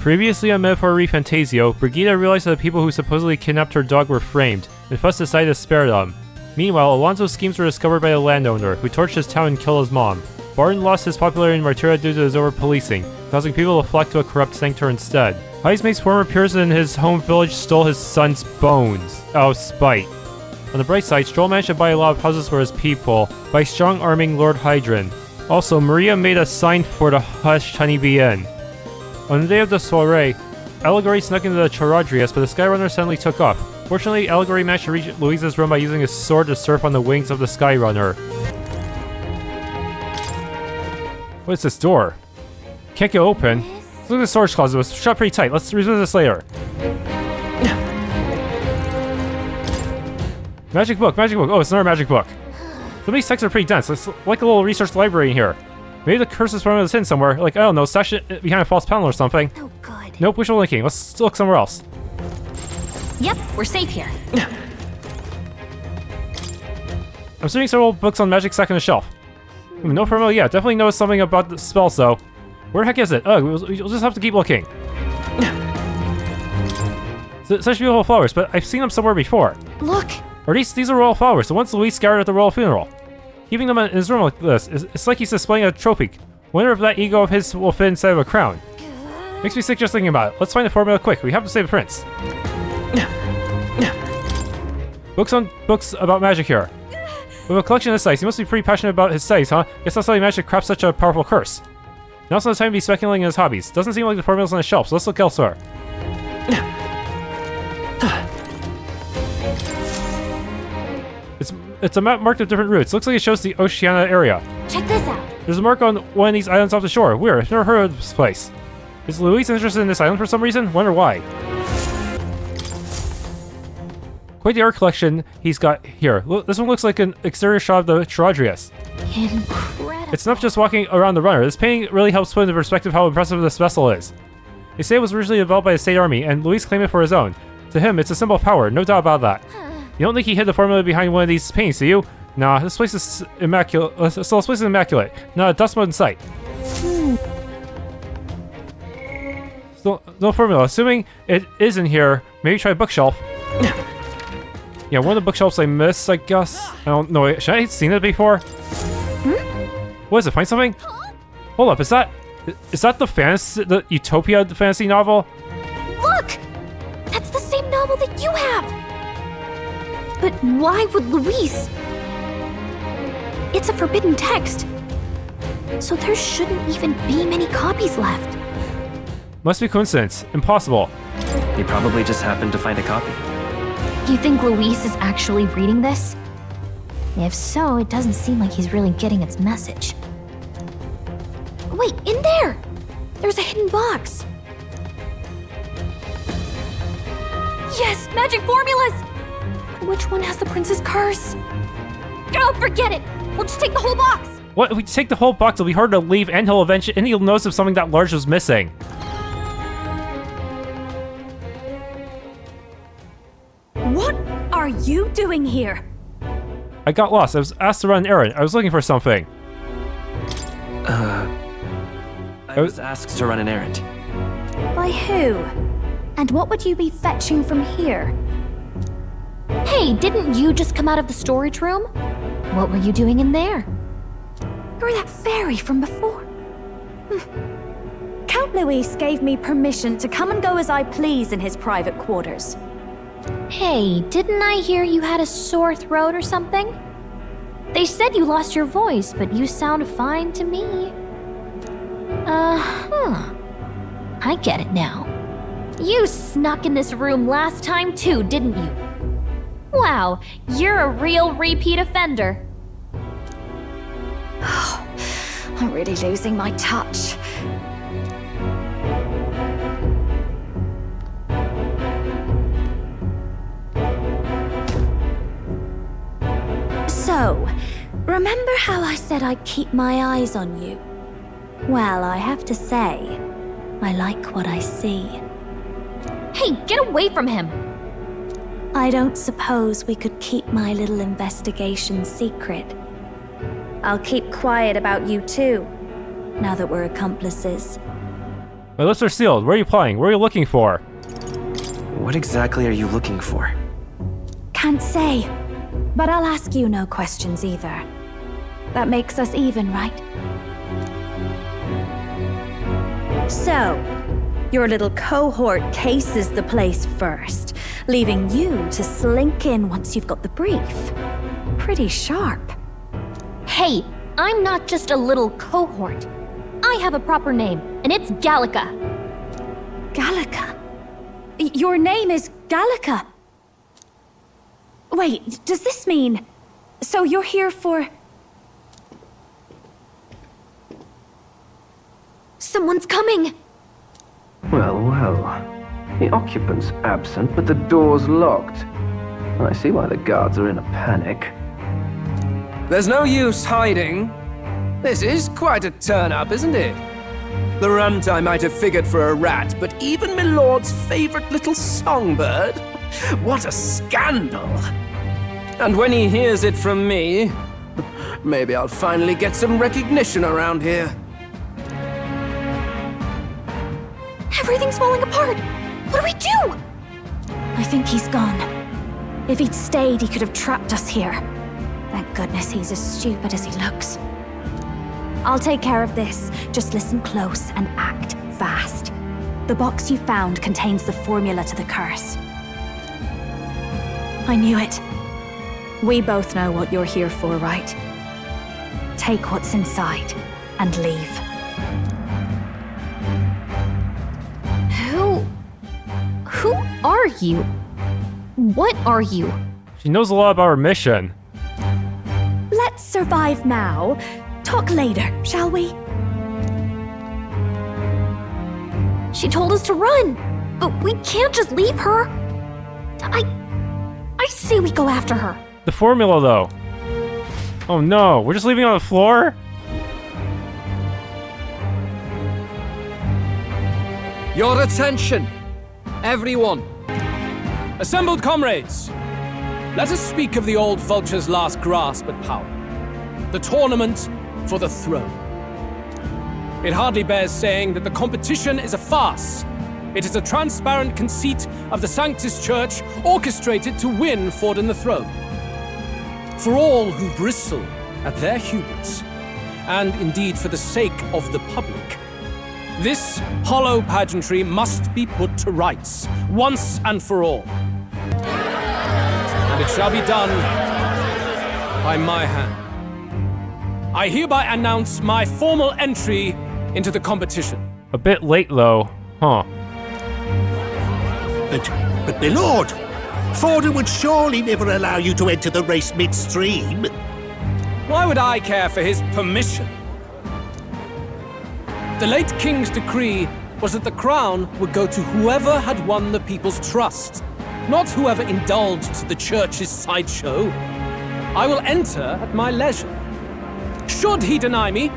Previously on Metaphor ReFantazio, Brigida realized that the people who supposedly kidnapped her dog were framed, and thus decided to spare them. Meanwhile, Alonso's schemes were discovered by the landowner, who torched his town and killed his mom. Barton lost his popularity in Martyria due to his over-policing, causing people to flock to a corrupt sanctuary instead. Heismate's former peers in his home village stole his son's bones, out of spite. On the bright side, Stroll managed to buy a lot of houses for his people by strong-arming Lord Hydron. Also, Maria made a sign for the hushed honeybee inn. On the day of the Soiree, Allegory snuck into the Charadrius, but the Skyrunner suddenly took off. Fortunately, Allegory managed to reach Louise's room by using his sword to surf on the wings of the Skyrunner. What is this door? Can't get open. Look at the storage closet, it was shut pretty tight. Let's revisit this later. Magic book, magic book. Oh, it's another magic book. Some of these texts are pretty dense. It's like a little research library in here. Maybe the curse is formula is hidden somewhere. Like, I don't know, stash it behind a false panel or something. Oh, good. Nope, wishful thinking. Let's look somewhere else. Yep, we're safe here. I'm seeing several books on magic stacked on the shelf. No formula yet. Definitely knows something about the spells, though. Where the heck is it? Oh, we'll just have to keep looking. Such beautiful flowers, but I've seen them somewhere before. Look. Or these are royal flowers, the ones Louis scattered at the royal funeral. Keeping them in his room like this, it's like he's displaying a trophy. Wonder if that ego of his will fit inside of a crown. Makes me sick just thinking about it. Let's find the formula quick. We have to save the prince. Books about magic here. With a collection this size, he must be pretty passionate about his studies, huh? Guess that's how he managed to craft such a powerful curse. Now's not the time to be speculating in his hobbies. Doesn't seem like the formula's on the shelf, so let's look elsewhere. It's a map marked with different routes. Looks like it shows the Oceania area. Check this out. There's a mark on one of these islands off the shore. Weird, I've never heard of this place. Is Louis interested in this island for some reason? Wonder why. Quite the art collection he's got here. Look, this one looks like an exterior shot of the Charadrius. Incredible. It's not just walking around the runner. This painting really helps put into perspective how impressive this vessel is. They say it was originally developed by the state army, and Louis claimed it for his own. To him, it's a symbol of power, no doubt about that. You don't think he hid the formula behind one of these paintings, do you? Nah, this place is immaculate. This place is immaculate. Not a dust mote in sight. Still, no formula. Assuming it is in here, maybe try a bookshelf. Yeah, one of the bookshelves I missed, I guess. I don't know. Should I have seen it before? What is it? Find something? Hold up, is that the Utopia fantasy novel? Look! That's the same novel that you have! But why would Louise? It's a forbidden text. So there shouldn't even be many copies left. Must be coincidence. Impossible. He probably just happened to find a copy. You think Louise is actually reading this? If so, it doesn't seem like he's really getting its message. Wait, in there! There's a hidden box. Yes, magic formulas! Which one has the prince's curse? Oh, forget it! We'll just take the whole box! What? If we take the whole box, it'll be hard to leave, and he'll notice if something that large was missing. What are you doing here? I got lost. I was asked to run an errand. I was looking for something. I was asked to run an errand. By who? And what would you be fetching from here? Hey, didn't you just come out of the storage room? What were you doing in there? You're that fairy from before. Count Louis gave me permission to come and go as I please in his private quarters. Hey, didn't I hear you had a sore throat or something? They said you lost your voice, but you sound fine to me. I get it now. You snuck in this room last time too, didn't you? Wow, you're a real repeat offender. I'm really losing my touch. So, remember how I said I'd keep my eyes on you? Well, I have to say, I like what I see. Hey, get away from him! I don't suppose we could keep my little investigation secret. I'll keep quiet about you too, now that we're accomplices. My lips are sealed. Where are you playing? What are you looking for? What exactly are you looking for? Can't say, but I'll ask you no questions either. That makes us even, right? So, your little cohort cases the place first, leaving you to slink in once you've got the brief. Pretty sharp. Hey, I'm not just a little cohort. I have a proper name, and it's Gallica. Gallica? Your name is Gallica? Wait, does this mean... So you're here for... Someone's coming! Well, well. The occupant's absent, but the door's locked. I see why the guards are in a panic. There's no use hiding. This is quite a turn-up, isn't it? The runt I might have figured for a rat, but even my lord's favorite little songbird? What a scandal! And when he hears it from me, maybe I'll finally get some recognition around here. Everything's falling apart! What do we do? I think he's gone. If he'd stayed, he could have trapped us here. Thank goodness he's as stupid as he looks. I'll take care of this. Just listen close and act fast. The box you found contains the formula to the curse. I knew it. We both know what you're here for, right? Take what's inside and leave. Who are you? What are you? She knows a lot about her mission. Let's survive now. Talk later, shall we? She told us to run, but we can't just leave her. I say we go after her. The formula, though. Oh no, we're just leaving it on the floor? Your attention, everyone. Assembled comrades, let us speak of the old vulture's last grasp at power. The tournament for the throne. It hardly bears saying that the competition is a farce. It is a transparent conceit of the Sanctus Church orchestrated to win Forden the throne. For all who bristle at their hubris, and indeed for the sake of the public, this hollow pageantry must be put to rights, once and for all. And it shall be done by my hand. I hereby announce my formal entry into the competition. A bit late, though. Huh. But my lord, Forden would surely never allow you to enter the race midstream. Why would I care for his permission? The late king's decree was that the crown would go to whoever had won the people's trust, not whoever indulged the church's sideshow. I will enter at my leisure. Should he deny me,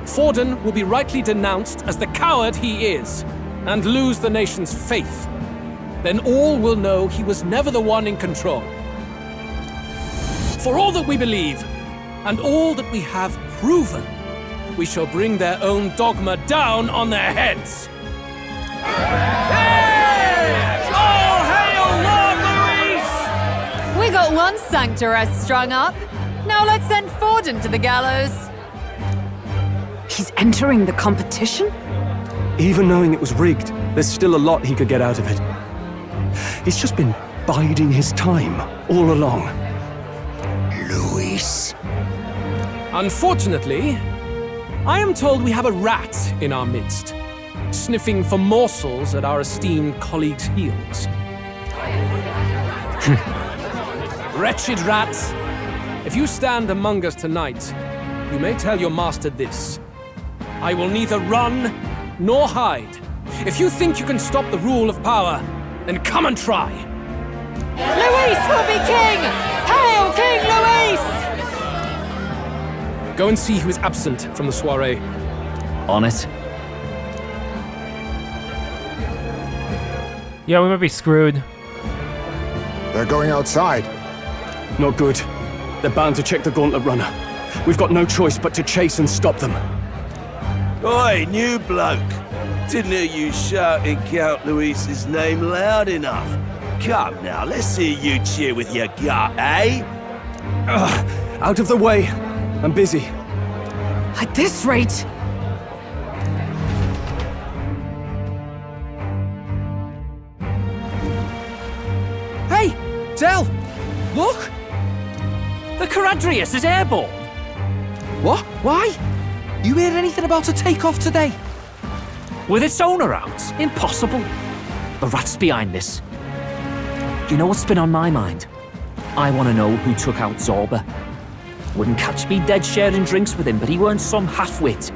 Forden will be rightly denounced as the coward he is, and lose the nation's faith. Then all will know he was never the one in control. For all that we believe, and all that we have proven, we shall bring their own dogma down on their heads. Yes! All hail Lord Louis! We got one sanctoress strung up. Now let's send Forden to the gallows. He's entering the competition? Even knowing it was rigged, there's still a lot he could get out of it. He's just been biding his time all along. Louis. Unfortunately, I am told we have a rat in our midst, sniffing for morsels at our esteemed colleagues' heels. Wretched rat, if you stand among us tonight, you may tell your master this. I will neither run nor hide. If you think you can stop the rule of power, then come and try. Louis will be king! Hail King Louis! Go and see who is absent from the soiree. On it. Yeah, we might be screwed. They're going outside. Not good. They're bound to check the Gauntlet Runner. We've got no choice but to chase and stop them. Oi, new bloke. Didn't hear you shouting Count Luis's name loud enough. Come now, let's hear you cheer with your gut, eh? Out of the way. I'm busy. At this rate... Hey! Dell! Look! The Charadrius is airborne! What? Why? You heard anything about a takeoff today? With its owner out? Impossible. The rat's behind this. Do you know what's been on my mind? I want to know who took out Zorba. Wouldn't catch me dead sharing drinks with him, but he weren't some half-wit.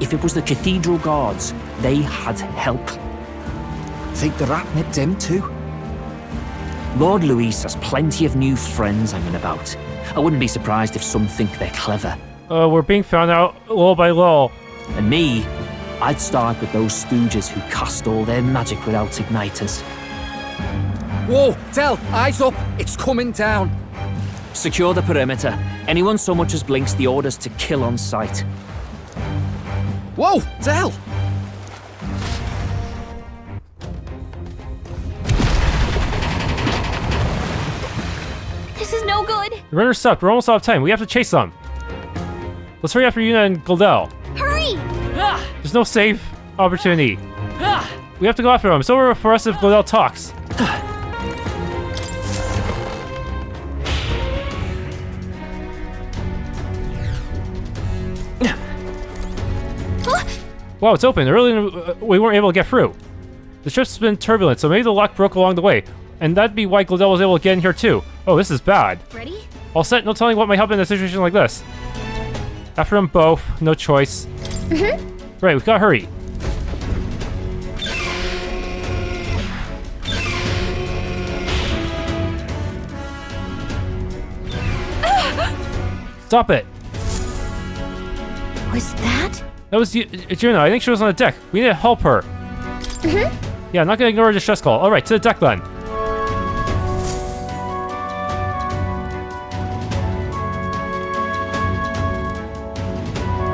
If it was the Cathedral Guards, they had help. Think the rat nipped him too? Lord Louis has plenty of new friends hanging about. I wouldn't be surprised if some think they're clever. We're being found out little by little. And me, I'd start with those stooges who cast all their magic without igniters. Whoa, Dell, eyes up, it's coming down. Secure the perimeter. Anyone so much as blinks, the orders to kill on sight. Whoa, Dell! This is no good. The runner's stopped. We're almost out of time. We have to chase them. Let's hurry after Junah and Glodell. Hurry! There's no save opportunity. We have to go after him. It's over for us if Glodell talks. Wow, it's open. Earlier we weren't able to get through. The ship's been turbulent, so maybe the lock broke along the way. And that'd be why Glodell was able to get in here too. Oh, this is bad. Ready? All set, no telling what might happen in a situation like this. After them both, no choice. Right, we've gotta hurry. Stop it! Was that? That was Junah. I think she was on the deck. We need to help her. Yeah, I'm not gonna ignore her distress call. Alright, to the deck then.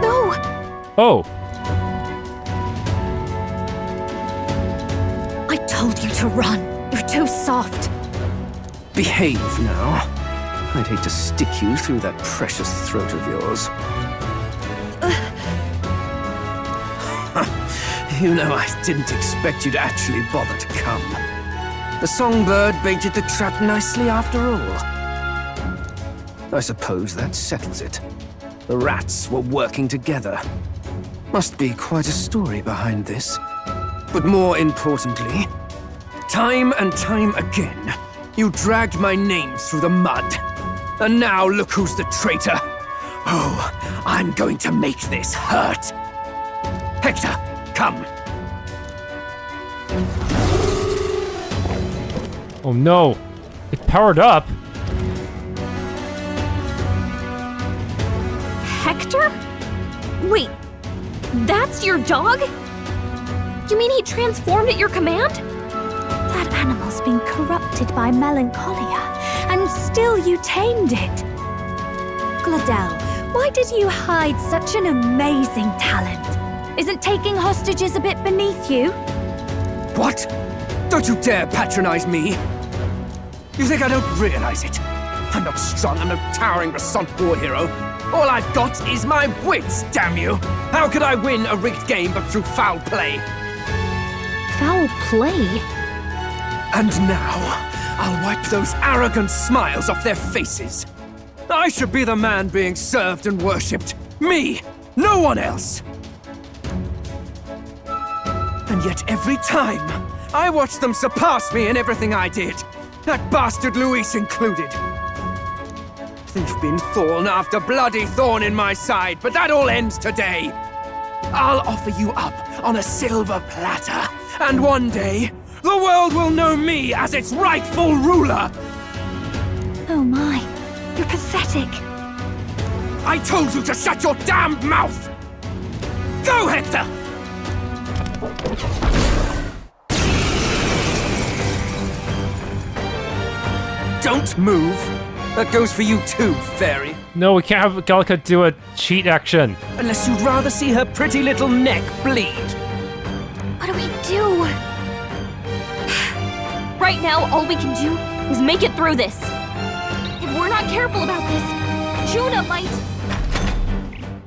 No! Oh. I told you to run. You're too soft. Behave now. I'd hate to stick you through that precious throat of yours. You know, I didn't expect you to actually bother to come. The songbird baited the trap nicely after all. I suppose that settles it. The rats were working together. Must be quite a story behind this. But more importantly, time and time again, you dragged my name through the mud. And now look who's the traitor. Oh, I'm going to make this hurt. Hector, come. Oh no. It powered up. Hector? Wait, that's your dog? You mean he transformed at your command? That animal's been corrupted by melancholia, and still you tamed it. Glodell, why did you hide such an amazing talent? Isn't taking hostages a bit beneath you? What? Don't you dare patronize me! You think I don't realize it? I'm not strong, I'm no towering Resant war hero. All I've got is my wits, damn you! How could I win a rigged game but through foul play? Foul play? And now, I'll wipe those arrogant smiles off their faces. I should be the man being served and worshipped. Me! No one else! And yet every time, I watch them surpass me in everything I did. That bastard Luis included. They've been thorn after bloody thorn in my side, but that all ends today. I'll offer you up on a silver platter, and one day, the world will know me as its rightful ruler! Oh my, you're pathetic. I told you to shut your damned mouth! Go, Hector! Don't move. That goes for you too, fairy. No, we can't have Gallica do a cheat action. Unless you'd rather see her pretty little neck bleed. we do? Right now, all we can do is make it through this. If we're not careful about this, Junah might...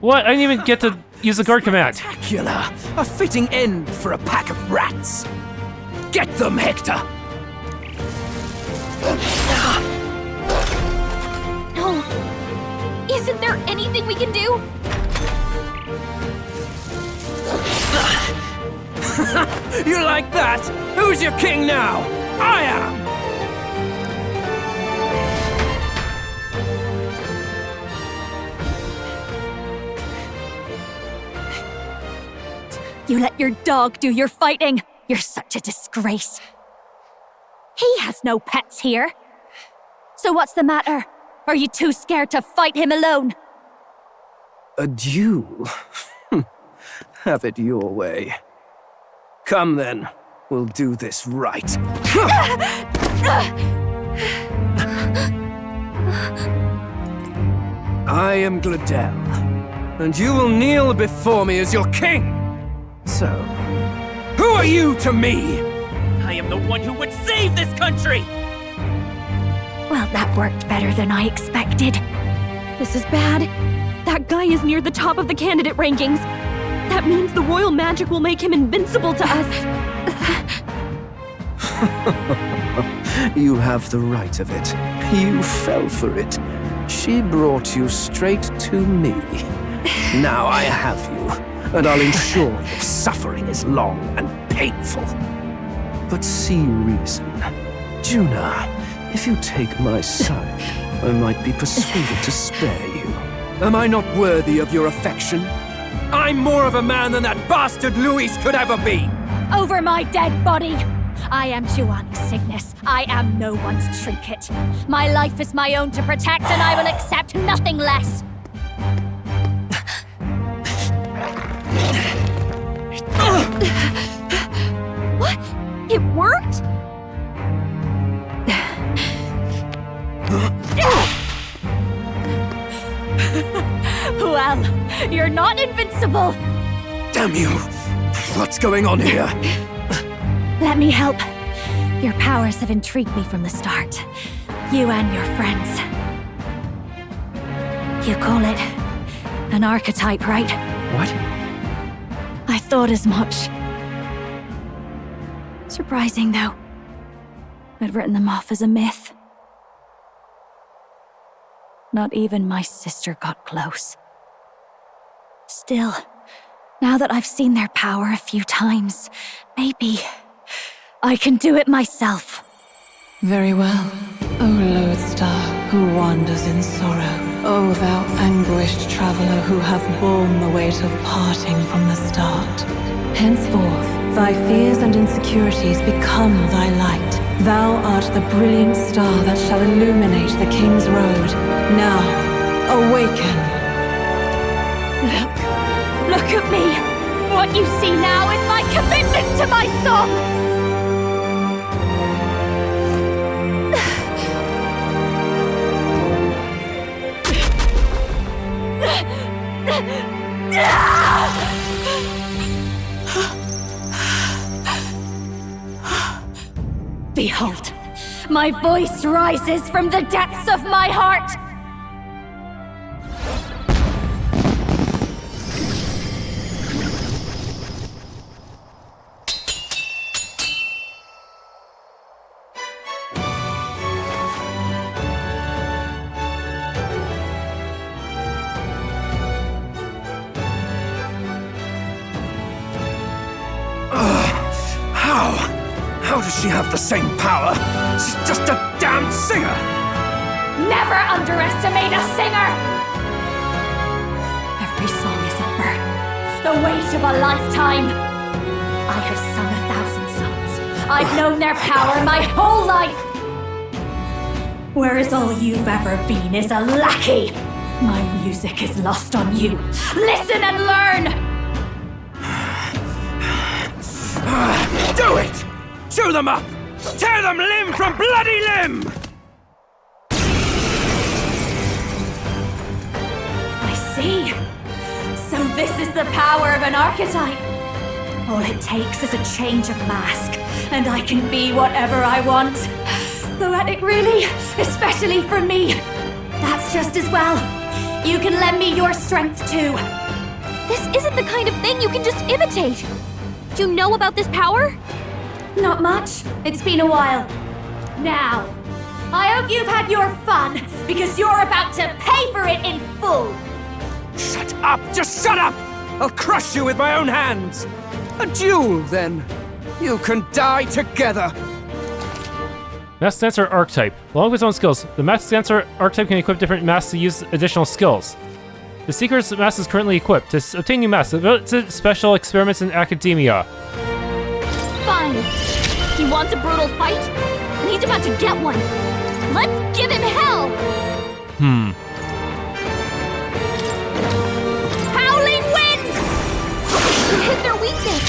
What? I didn't even get to use the guard command. Spectacular! A fitting end for a pack of rats! Get them, Hector! No. Isn't there anything we can do? You like that? Who's your king now? I am! You let your dog do your fighting. You're such a disgrace. He has no pets here. So what's the matter? Are you too scared to fight him alone? A duel? Have it your way. Come then, we'll do this right. I am Glodell, and you will kneel before me as your king. So, who are you to me? I am the one who would save this country! Well, that worked better than I expected. This is bad. That guy is near the top of the candidate rankings. That means the royal magic will make him invincible to us. You have the right of it. You fell for it. She brought you straight to me. Now I have you, and I'll ensure your suffering is long and painful. But see reason. Junah, if you take my side, I might be persuaded to spare you. Am I not worthy of your affection? I'm more of a man than that bastard Louis could ever be! Over my dead body! I am Juani's Cygnus. I am no one's trinket. My life is my own to protect, and I will accept nothing less. What? It worked? Well, you're not invincible. Damn you! What's going on here? Let me help. Your powers have intrigued me from the start. You and your friends. You call it an archetype, right? What? I thought as much. Surprising, though. I'd written them off as a myth. Not even my sister got close. Still, now that I've seen their power a few times, maybe I can do it myself. Very well, O lodestar who wanders in sorrow, O thou anguished traveler who hath borne the weight of parting from the start. Henceforth, thy fears and insecurities become thy light. Thou art the brilliant star that shall illuminate the King's road. Now, awaken! Look at me! What you see now is my commitment to my song! Behold, my voice rises from the depths of my heart! How does she have the same power? She's just a damn singer! Never underestimate a singer! Every song is a burden, the weight of a lifetime. I have sung 1,000 songs. I've known their power my whole life. Whereas all you've ever been is a lackey. My music is lost on you. Listen and learn! Do it! Chew them up! Tear them limb from bloody limb! I see. So this is the power of an archetype. All it takes is a change of mask, and I can be whatever I want. Poetic, really, especially from me. That's just as well. You can lend me your strength too. This isn't the kind of thing you can just imitate. Do you know about this power? Not much. It's been a while. Now, I hope you've had your fun, because you're about to pay for it in full. Shut up! Just shut up! I'll crush you with my own hands! A duel, then. You can die together. Masked Dancer Archetype. Along with its own skills, the Masked Dancer Archetype can equip different masks to use additional skills. The Seeker's mask is currently equipped. To obtain new masks, visit special experiments in academia. Fine. He wants a brutal fight, and he's about to get one. Let's give him hell! Howling wind! You hit their weakness.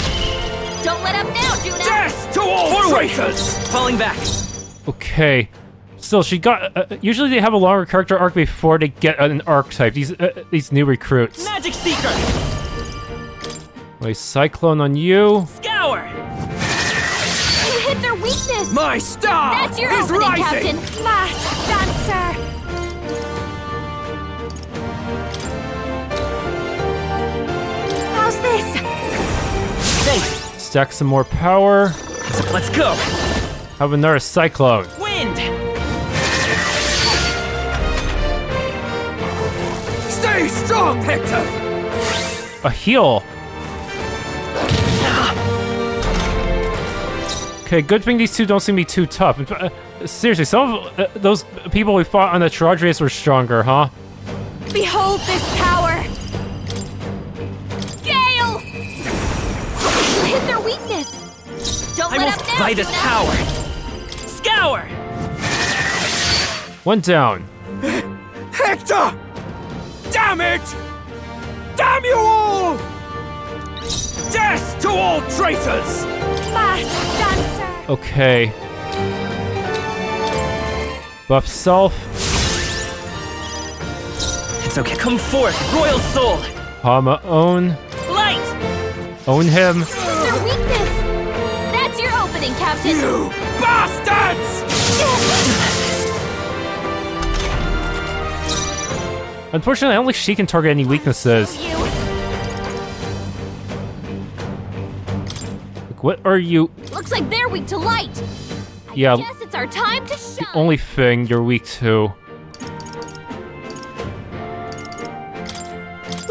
Don't let up now, Junah! Death to all traitors! Falling back. Okay. Still, she got. Usually they have a longer character arc before they get an archetype. These new recruits. Magic Seeker! Wait, Cyclone on you. Scour! You hit their weakness! My star That's your is opening, rising! Captain! Masked Dancer! How's this? Safe. Stack some more power. Let's go. Have another Cyclone. Wind! Stay strong, Hector! A heal. Okay, good thing these two don't seem to be too tough. Seriously, some of those people we fought on the Charadrius were stronger, huh? Behold this power! Gale! You hit their weakness! Don't I let will up now, fly this Junah. power! Scour! One down. Hector! Damn it! Damn you all! Death to all traitors! Masked Dancer! Okay. Buff self. It's okay. Come forth, Royal Soul! Hama own. Light! Own him. Their weakness! That's your opening, Captain! You bastards! Unfortunately, I don't think she can target any weaknesses. You. Like, what are you? Looks like they're weak to light. Yeah, I guess it's our time to shine. only thing you're weak to.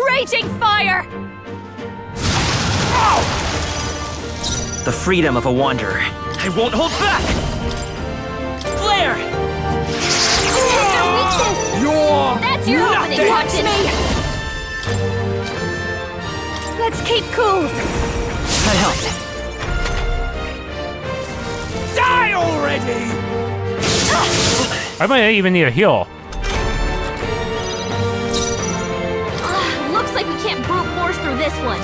Raging fire! The freedom of a wanderer. I won't hold back! Flare! Their weakness! You're That's your opening, Captain! Let's keep cool! That helped. Die already! I might even need a heal. Looks like we can't brute force through this one.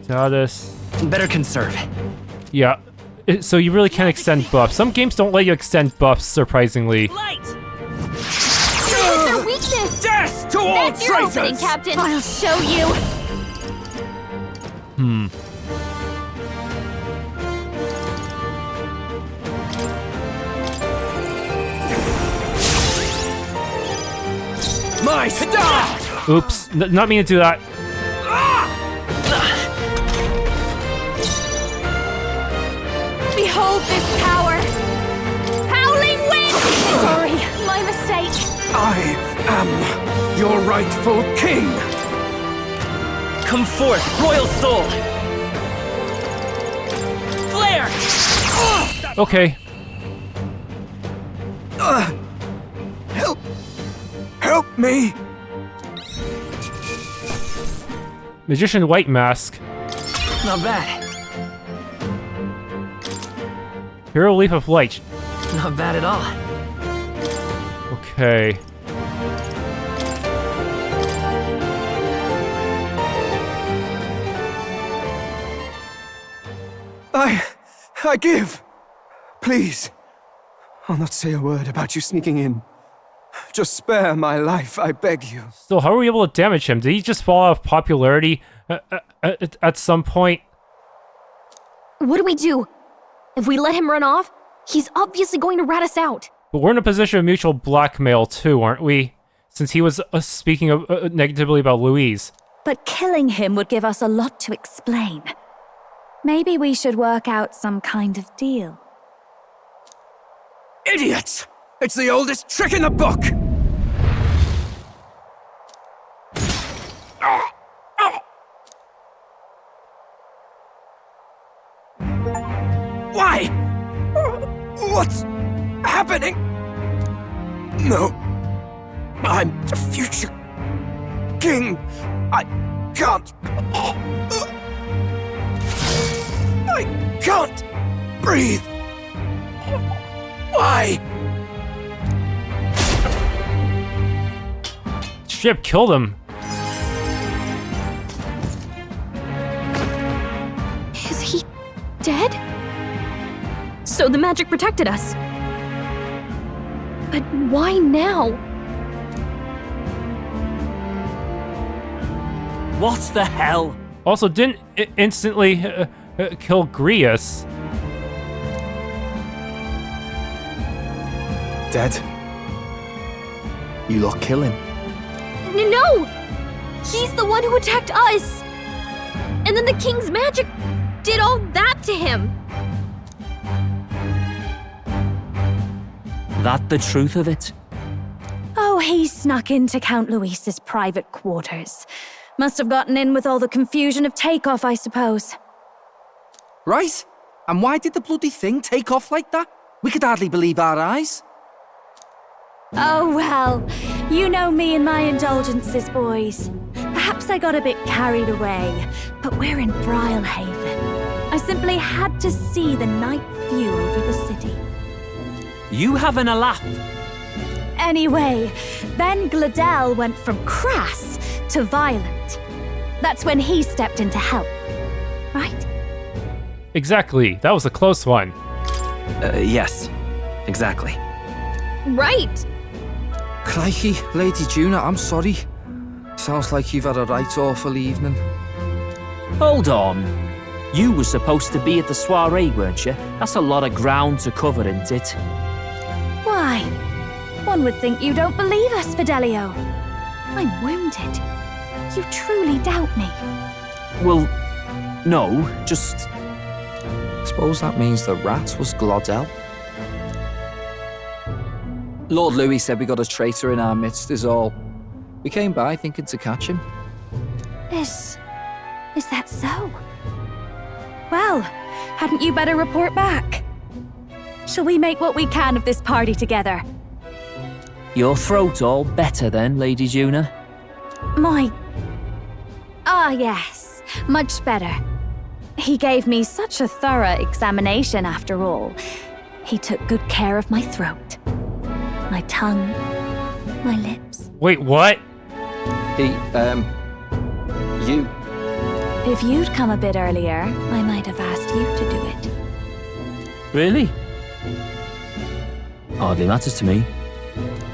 Status. Better conserve. Yeah. So you really can't extend buffs. Some games don't let you extend buffs, surprisingly. Light! It's their weakness! Death to all That's your traitors! opening, Captain! I'll show you! My star! Oops. Not mean to do that. Behold this power! Howling wind! Sorry, my mistake. I am your rightful king! Come forth, Royal Soul! Flare! Okay. Help me! Magician White Mask. Not bad. Hero Leaf of Light. Not bad at all. Okay. I give. Please. I'll not say a word about you sneaking in. Just spare my life, I beg you. Still, how were we able to damage him? Did he just fall out of popularity at some point? What do we do? If we let him run off, he's obviously going to rat us out. But we're in a position of mutual blackmail too, aren't we? Since he was speaking negatively about Louise. But killing him would give us a lot to explain. Maybe we should work out some kind of deal. Idiots! It's the oldest trick in the book! Why? What's happening? No. I'm the future king. I can't. I can't breathe. Why? Ship killed him. Is he dead? So the magic protected us. But why now? What the hell? Also, didn't it instantly kill Grius? Dead. You lot kill him. No! He's the one who attacked us! And then the king's magic did all that to him! That the truth of it? Oh, he snuck into Count Louis's private quarters. Must have gotten in with all the confusion of takeoff, I suppose. Right? And why did the bloody thing take off like that? We could hardly believe our eyes. Oh, well, you know me and my indulgences, boys. Perhaps I got a bit carried away, but we're in Brilehaven. I simply had to see the night view over the city. You having a laugh? Anyway, then Glodell went from crass to violent. That's when he stepped in to help, right? Exactly. That was a close one. Yes. Exactly. Right! Crikey, Lady Junah, I'm sorry. Sounds like you've had a right awful evening. Hold on. You were supposed to be at the soiree, weren't you? That's a lot of ground to cover, isn't it? Why? One would think you don't believe us, Fidelio. I'm wounded. You truly doubt me. Well, no, just... Suppose that means the rat was Glodell. Lord Louis said we got a traitor in our midst is all. We came by thinking to catch him. Is that so? Well, hadn't you better report back? Shall we make what we can of this party together? Your throat all better then, Lady Junah? Yes, much better. He gave me such a thorough examination after all. He took good care of my throat. My tongue, my lips. Wait, what? You. If you'd come a bit earlier, I might have asked you to do it. Really? Hardly matters to me.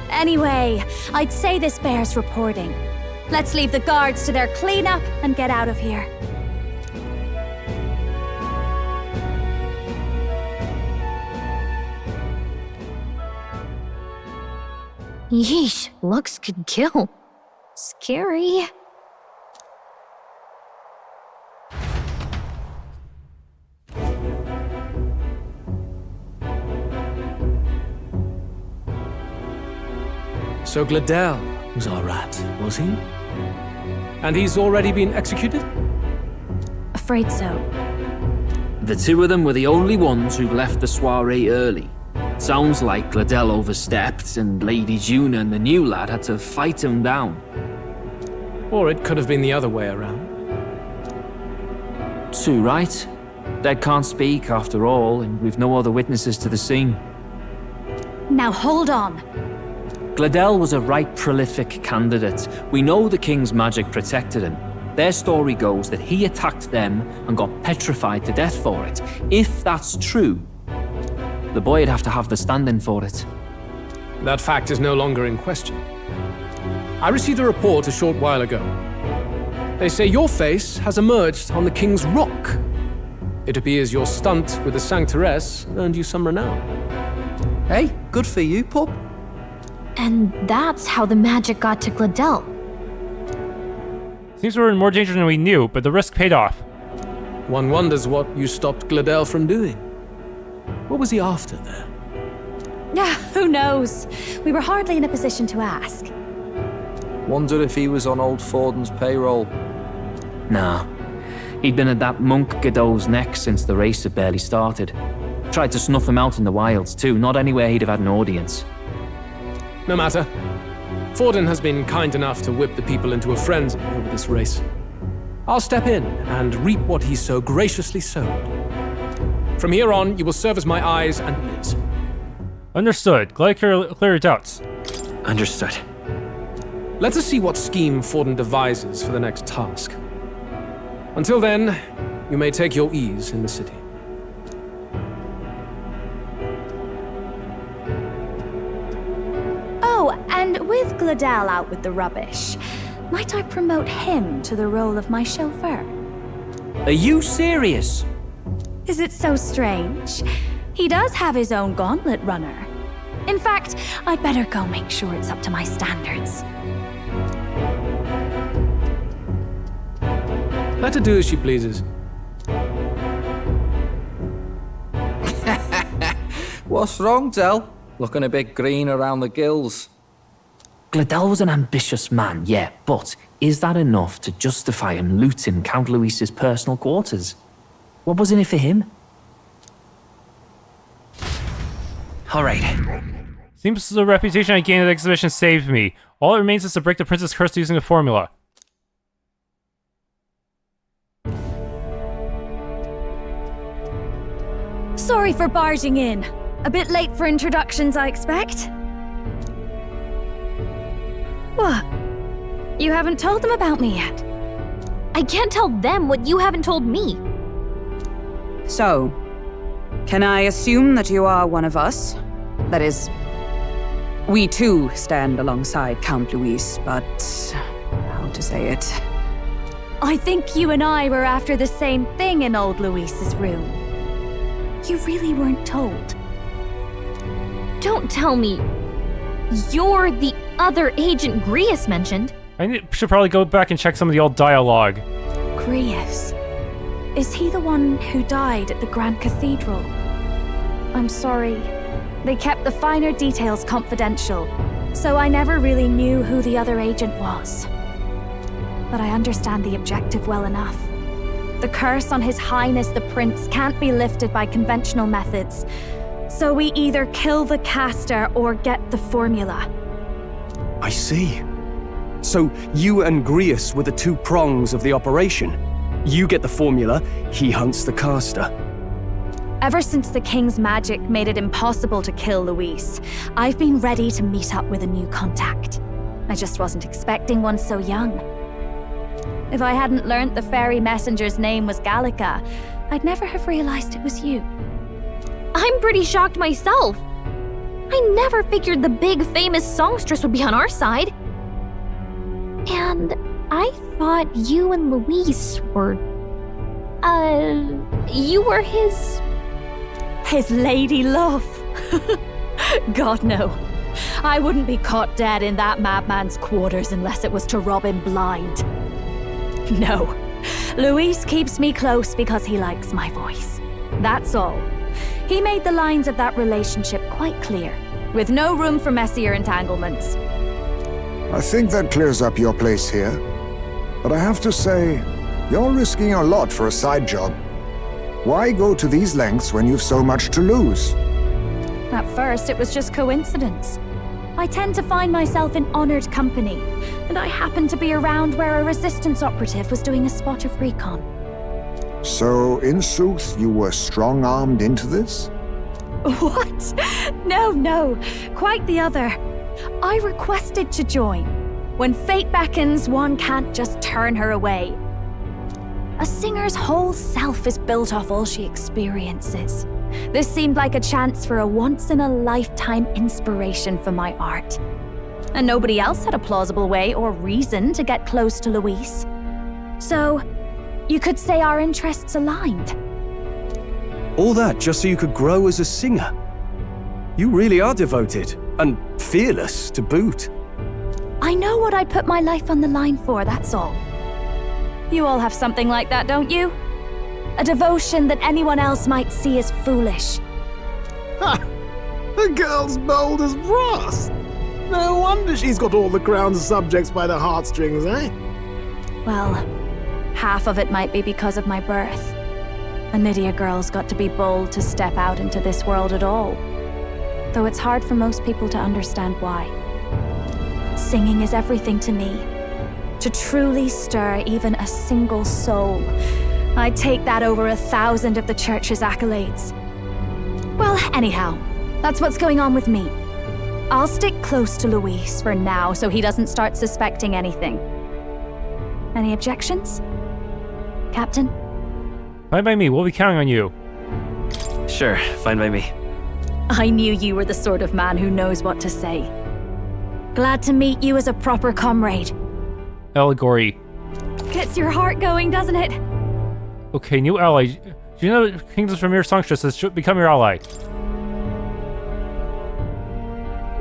Anyway, I'd say this bears reporting. Let's leave the guards to their cleanup and get out of here. Yeesh, looks could kill. Scary. So Glodell was our rat, was he? And he's already been executed? Afraid so. The two of them were the only ones who left the soiree early. Sounds like Glodell overstepped, and Lady Junah and the new lad had to fight him down. Or it could have been the other way around. Too right. Dead can't speak, after all, and we've no other witnesses to the scene. Now hold on. Glodell was a right prolific candidate. We know the king's magic protected him. Their story goes that he attacked them and got petrified to death for it. If that's true, the boy'd have to have the stand-in for it. That fact is no longer in question. I received a report a short while ago. They say your face has emerged on the King's Rock. It appears your stunt with the Sanctoress earned you some renown. Hey, good for you, pup. And that's how the magic got to Glodell. Seems we were in more danger than we knew, but the risk paid off. One wonders what you stopped Glodell from doing. What was he after there? Yeah, who knows? We were hardly in a position to ask. Wonder if he was on old Forden's payroll. Nah. He'd been at that monk Godot's neck since the race had barely started. Tried to snuff him out in the wilds too, not anywhere he'd have had an audience. No matter. Forden has been kind enough to whip the people into a frenzy over this race. I'll step in and reap what he so graciously sowed. From here on, you will serve as my eyes and ears. Understood. Glad to clear your doubts. Understood. Let us see what scheme Forden devises for the next task. Until then, you may take your ease in the city. Oh, and with Glodell out with the rubbish, might I promote him to the role of my chauffeur? Are you serious? Is it so strange? He does have his own Gauntlet Runner. In fact, I'd better go make sure it's up to my standards. Let her do as she pleases. What's wrong, Dell? Looking a bit green around the gills. Glodell was an ambitious man, yeah, but is that enough to justify him looting Count Louis's personal quarters? What was in it for him? Alright. Seems the reputation I gained at the exhibition saved me. All that remains is to break the prince's curse using the formula. Sorry for barging in. A bit late for introductions, I expect. What? You haven't told them about me yet? I can't tell them what you haven't told me. So, can I assume that you are one of us? That is, we too stand alongside Count Louis, but how to say it? I think you and I were after the same thing in old Louis's room. You really weren't told. Don't tell me you're the other agent Grius mentioned. Should probably go back and check some of the old dialogue. Grius? Is he the one who died at the Grand Cathedral? I'm sorry. They kept the finer details confidential, so I never really knew who the other agent was. But I understand the objective well enough. The curse on His Highness the Prince can't be lifted by conventional methods, so we either kill the caster or get the formula. I see. So you and Grius were the two prongs of the operation. You get the formula, he hunts the caster. Ever since the King's magic made it impossible to kill Louis, I've been ready to meet up with a new contact. I just wasn't expecting one so young. If I hadn't learnt the fairy messenger's name was Gallica, I'd never have realized it was you. I'm pretty shocked myself. I never figured the big famous songstress would be on our side. And I thought you and Louis were... you were his... His lady love. God, no. I wouldn't be caught dead in that madman's quarters unless it was to rob him blind. No. Louis keeps me close because he likes my voice. That's all. He made the lines of that relationship quite clear, with no room for messier entanglements. I think that clears up your place here. But I have to say, you're risking a lot for a side job. Why go to these lengths when you've so much to lose? At first, it was just coincidence. I tend to find myself in honored company, and I happened to be around where a resistance operative was doing a spot of recon. So, in sooth, you were strong-armed into this? What? No, quite the other. I requested to join. When fate beckons, one can't just turn her away. A singer's whole self is built off all she experiences. This seemed like a chance for a once-in-a-lifetime inspiration for my art. And nobody else had a plausible way or reason to get close to Louis. So, you could say our interests aligned. All that just so you could grow as a singer? You really are devoted, and fearless to boot. I know what I'd put my life on the line for, that's all. You all have something like that, don't you? A devotion that anyone else might see as foolish. Ha! The girl's bold as brass. No wonder she's got all the crown's subjects by the heartstrings, eh? Well, half of it might be because of my birth. A Nydia girl's got to be bold to step out into this world at all. Though it's hard for most people to understand why. Singing is everything to me. To truly stir even a single soul, I'd take that over 1,000 of the church's accolades. Well, anyhow, that's what's going on with me. I'll stick close to Louis for now so he doesn't start suspecting anything. Any objections? Captain? Fine by me, we'll be counting on you. Sure, fine by me. I knew you were the sort of man who knows what to say. Glad to meet you as a proper comrade. Allegory. Gets your heart going, doesn't it? Okay, new ally. Do you know that Kingdom's Premier Songstress has become your ally?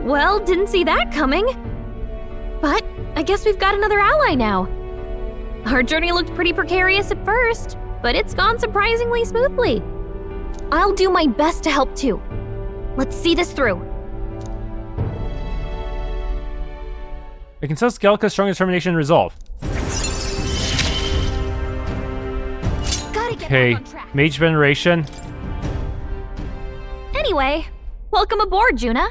Well, didn't see that coming. But I guess we've got another ally now. Our journey looked pretty precarious at first, but it's gone surprisingly smoothly. I'll do my best to help too. Let's see this through. I can sense Galka's strong determination and resolve. Okay, Mage Veneration. Anyway, welcome aboard, Junah.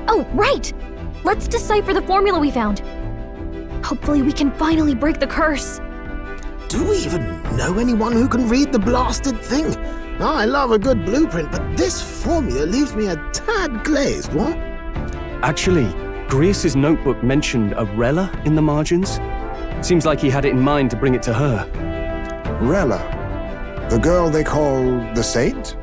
Oh, right! Let's decipher the formula we found. Hopefully we can finally break the curse. Do we even know anyone who can read the blasted thing? I love a good blueprint, but this formula leaves me a tad glazed, what? Actually, Grius's notebook mentioned a Rella in the margins. Seems like he had it in mind to bring it to her. Rella? The girl they call the Saint?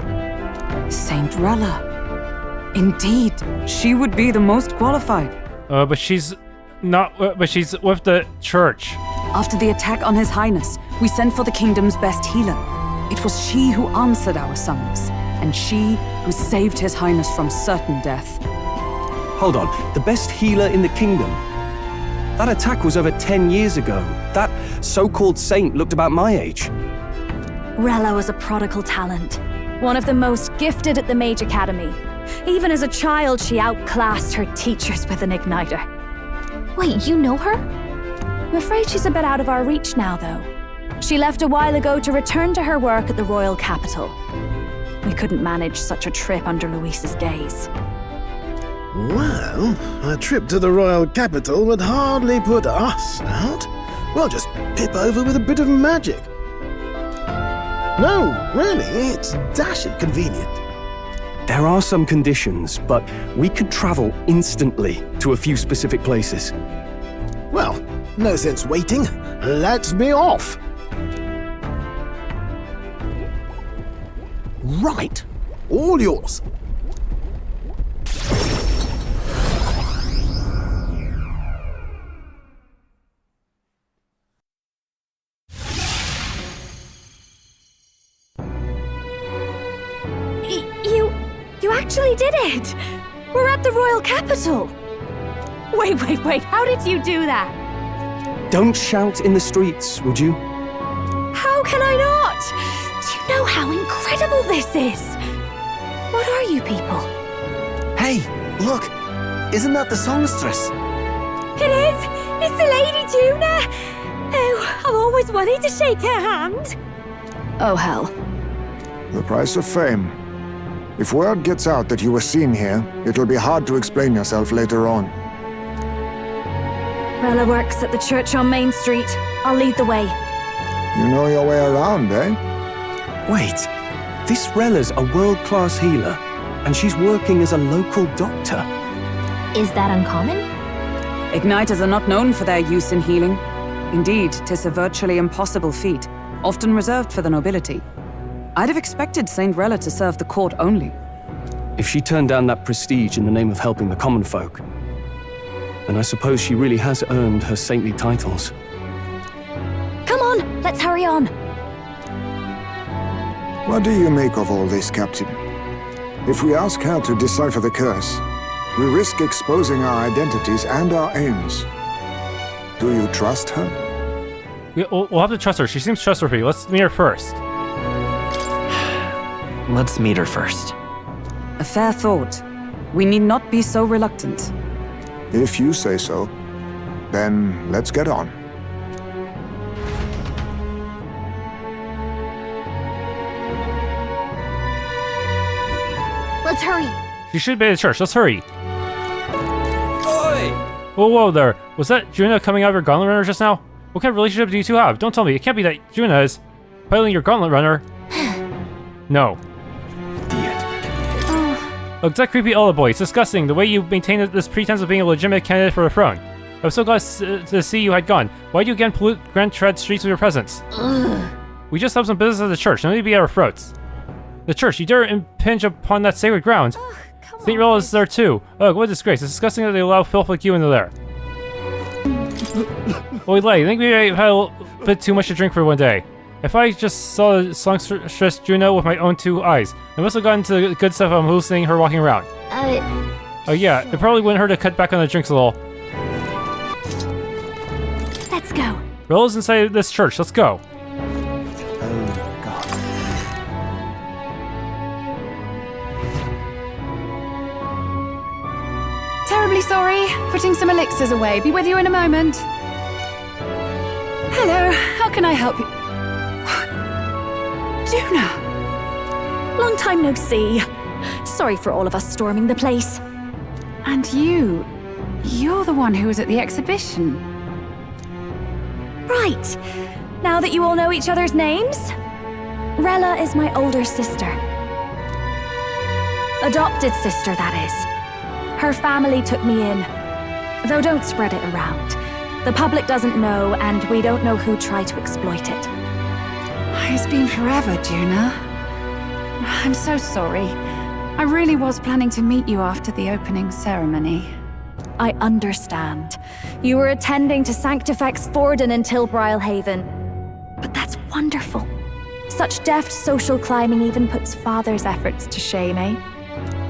Saint Rella. Indeed, she would be the most qualified. But she's not. But she's with the church. After the attack on His Highness, we sent for the kingdom's best healer. It was she who answered our summons, and she who saved His Highness from certain death. Hold on, the best healer in the kingdom? That attack was over 10 years ago. That so-called saint looked about my age. Rella was a prodigal talent, one of the most gifted at the Mage Academy. Even as a child, she outclassed her teachers with an igniter. Wait, you know her? I'm afraid she's a bit out of our reach now, though. She left a while ago to return to her work at the royal capital. We couldn't manage such a trip under Louis's gaze. Well, a trip to the royal capital would hardly put us out. We'll just pip over with a bit of magic. No, really, it's dashing convenient. There are some conditions, but we could travel instantly to a few specific places. Well, no sense waiting. Let's be off. Right. All yours. You actually did it! We're at the royal capital! Wait, how did you do that? Don't shout in the streets, would you? How can I not? Do you know how incredible this is? What are you people? Hey, look! Isn't that the songstress? It is! It's the Lady Junah! Oh, I've always wanted to shake her hand. Oh, hell. The price of fame. If word gets out that you were seen here, it'll be hard to explain yourself later on. Rella works at the church on Main Street. I'll lead the way. You know your way around, eh? Wait, this Rella's a world-class healer, and she's working as a local doctor. Is that uncommon? Igniters are not known for their use in healing. Indeed, 'tis a virtually impossible feat, often reserved for the nobility. I'd have expected Saint Rella to serve the court only. If she turned down that prestige in the name of helping the common folk, then I suppose she really has earned her saintly titles. Come on, let's hurry on. What do you make of all this, Captain? If we ask her to decipher the curse, we risk exposing our identities and our aims. Do you trust her? We'll have to trust her. She seems trustworthy. Let's meet her first. Let's meet her first. A fair thought. We need not be so reluctant. If you say so, then let's get on. Let's hurry. She should be at the church. Let's hurry. Oi! Whoa there. Was that Junah coming out of your Gauntlet Runner just now? What kind of relationship do you two have? Don't tell me. It can't be that Junah is piloting your Gauntlet Runner. No. Look, that creepy Elda boy. It's disgusting. The way you maintain this pretense of being a legitimate candidate for the throne. I was so glad to see you had gone. Why do you again pollute Grand Tread streets with your presence? We just have some business at the church. No need to be at our throats. The church, you dare impinge upon that sacred ground. Saint Rella is there too. Ugh, what a disgrace. It's disgusting that they allow filth like you into there. Oi, Lay, I think maybe I had a little bit too much to drink for one day. If I just saw the songstress Junah with my own two eyes, I must have gotten to the good stuff I'm hallucinating her walking around. Oh yeah, it probably wouldn't hurt to cut back on the drinks a little. Let's go. Rella's inside this church, let's go. Terribly sorry. Putting some elixirs away. Be with you in a moment. Hello, how can I help you? Junah! Long time no see. Sorry for all of us storming the place. And you're the one who was at the exhibition. Right. Now that you all know each other's names, Rella is my older sister. Adopted sister, that is. Her family took me in. Though don't spread it around. The public doesn't know, and we don't know who tried to exploit it. It's been forever, Junah. I'm so sorry. I really was planning to meet you after the opening ceremony. I understand. You were attending to Sanctifex Forden until Brilehaven. But that's wonderful. Such deft social climbing even puts Father's efforts to shame, eh?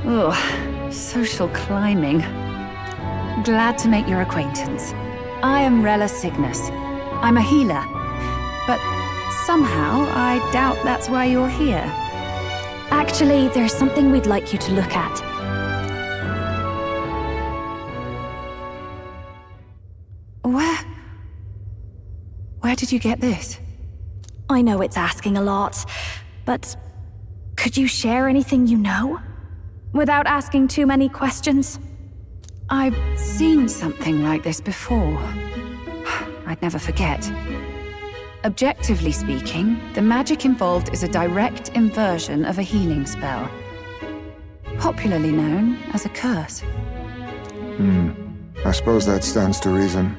Ugh, social climbing. Glad to make your acquaintance. I am Rella Cygnus. I'm a healer. But somehow, I doubt that's why you're here. Actually, there's something we'd like you to look at. Where did you get this? I know it's asking a lot, but could you share anything you know? Without asking too many questions? I've seen something like this before. I'd never forget. Objectively speaking, the magic involved is a direct inversion of a healing spell. Popularly known as a curse. I suppose that stands to reason.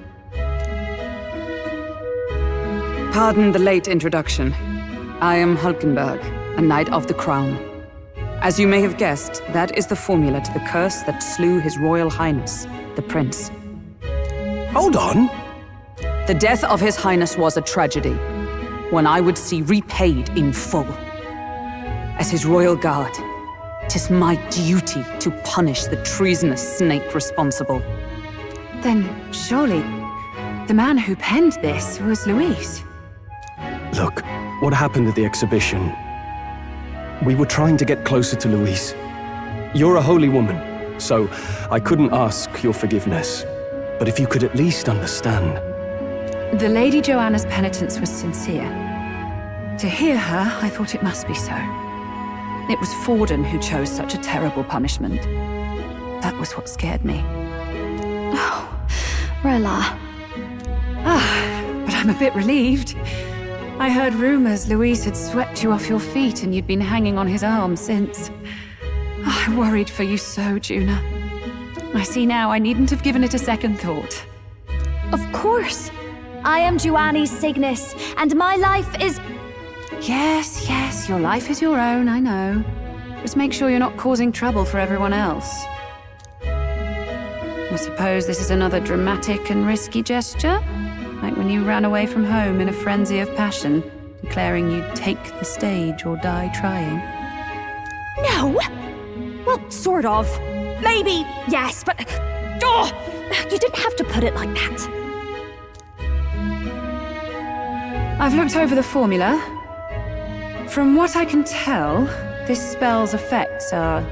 Pardon the late introduction. I am Hulkenberg, a Knight of the Crown. As you may have guessed, that is the formula to the curse that slew His Royal Highness, the Prince. Hold on! The death of His Highness was a tragedy, one I would see repaid in full. As His Royal Guard, 'tis my duty to punish the treasonous snake responsible. Then, surely, the man who penned this was Louis. Look, what happened at the exhibition? We were trying to get closer to Louise. You're a holy woman, so I couldn't ask your forgiveness. But if you could at least understand. The Lady Joanna's penitence was sincere. To hear her, I thought it must be so. It was Forden who chose such a terrible punishment. That was what scared me. Oh, Rella. But I'm a bit relieved. I heard rumors Louis had swept you off your feet and you'd been hanging on his arm since. I worried for you so, Junah. I see now I needn't have given it a second thought. Of course. I am Juani's Cygnus, and my life is... Yes, your life is your own, I know. Just make sure you're not causing trouble for everyone else. I suppose this is another dramatic and risky gesture? Like when you ran away from home in a frenzy of passion, declaring you'd take the stage or die trying. No! Well, sort of. Maybe, yes, but... Oh, you didn't have to put it like that. I've looked over the formula. From what I can tell, this spell's effects are...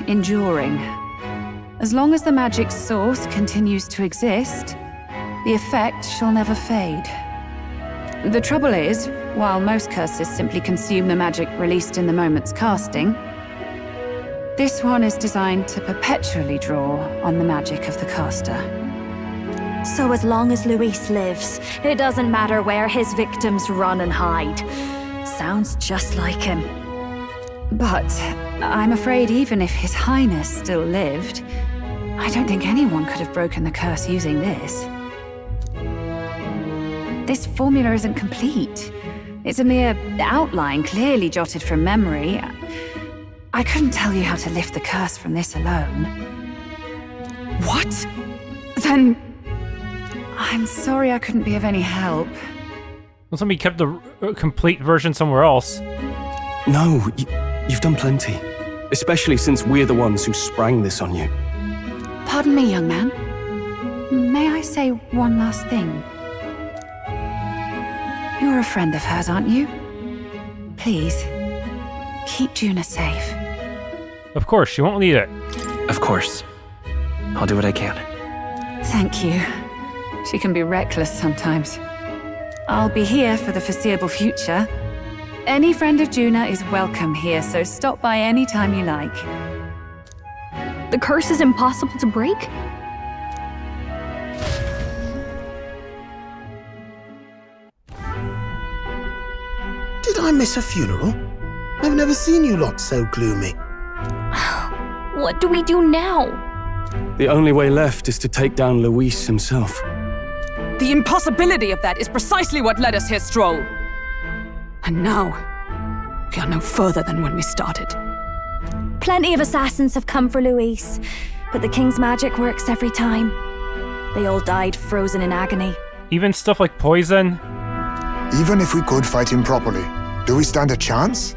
enduring. As long as the magic's source continues to exist, the effect shall never fade. The trouble is, while most curses simply consume the magic released in the moment's casting, this one is designed to perpetually draw on the magic of the caster. So as long as Luis lives, it doesn't matter where his victims run and hide. Sounds just like him. But I'm afraid even if His Highness still lived, I don't think anyone could have broken the curse using this. This formula isn't complete. It's a mere outline, clearly jotted from memory. I couldn't tell you how to lift the curse from this alone. What? Then... I'm sorry I couldn't be of any help. Well, somebody kept the complete version somewhere else. No, you've done plenty. Especially since we're the ones who sprang this on you. Pardon me, young man. May I say one last thing? You're a friend of hers, aren't you? Please, keep Junah safe. Of course, she won't need it. Of course. I'll do what I can. Thank you. She can be reckless sometimes. I'll be here for the foreseeable future. Any friend of Junah is welcome here, so stop by any time you like. The curse is impossible to break? Did I miss a funeral? I've never seen you lot so gloomy. What do we do now? The only way left is to take down Luis himself. The impossibility of that is precisely what led us here, Stroll. And now, we are no further than when we started. Plenty of assassins have come for Luis, but the King's magic works every time. They all died frozen in agony. Even stuff like poison? Even if we could fight him properly, do we stand a chance?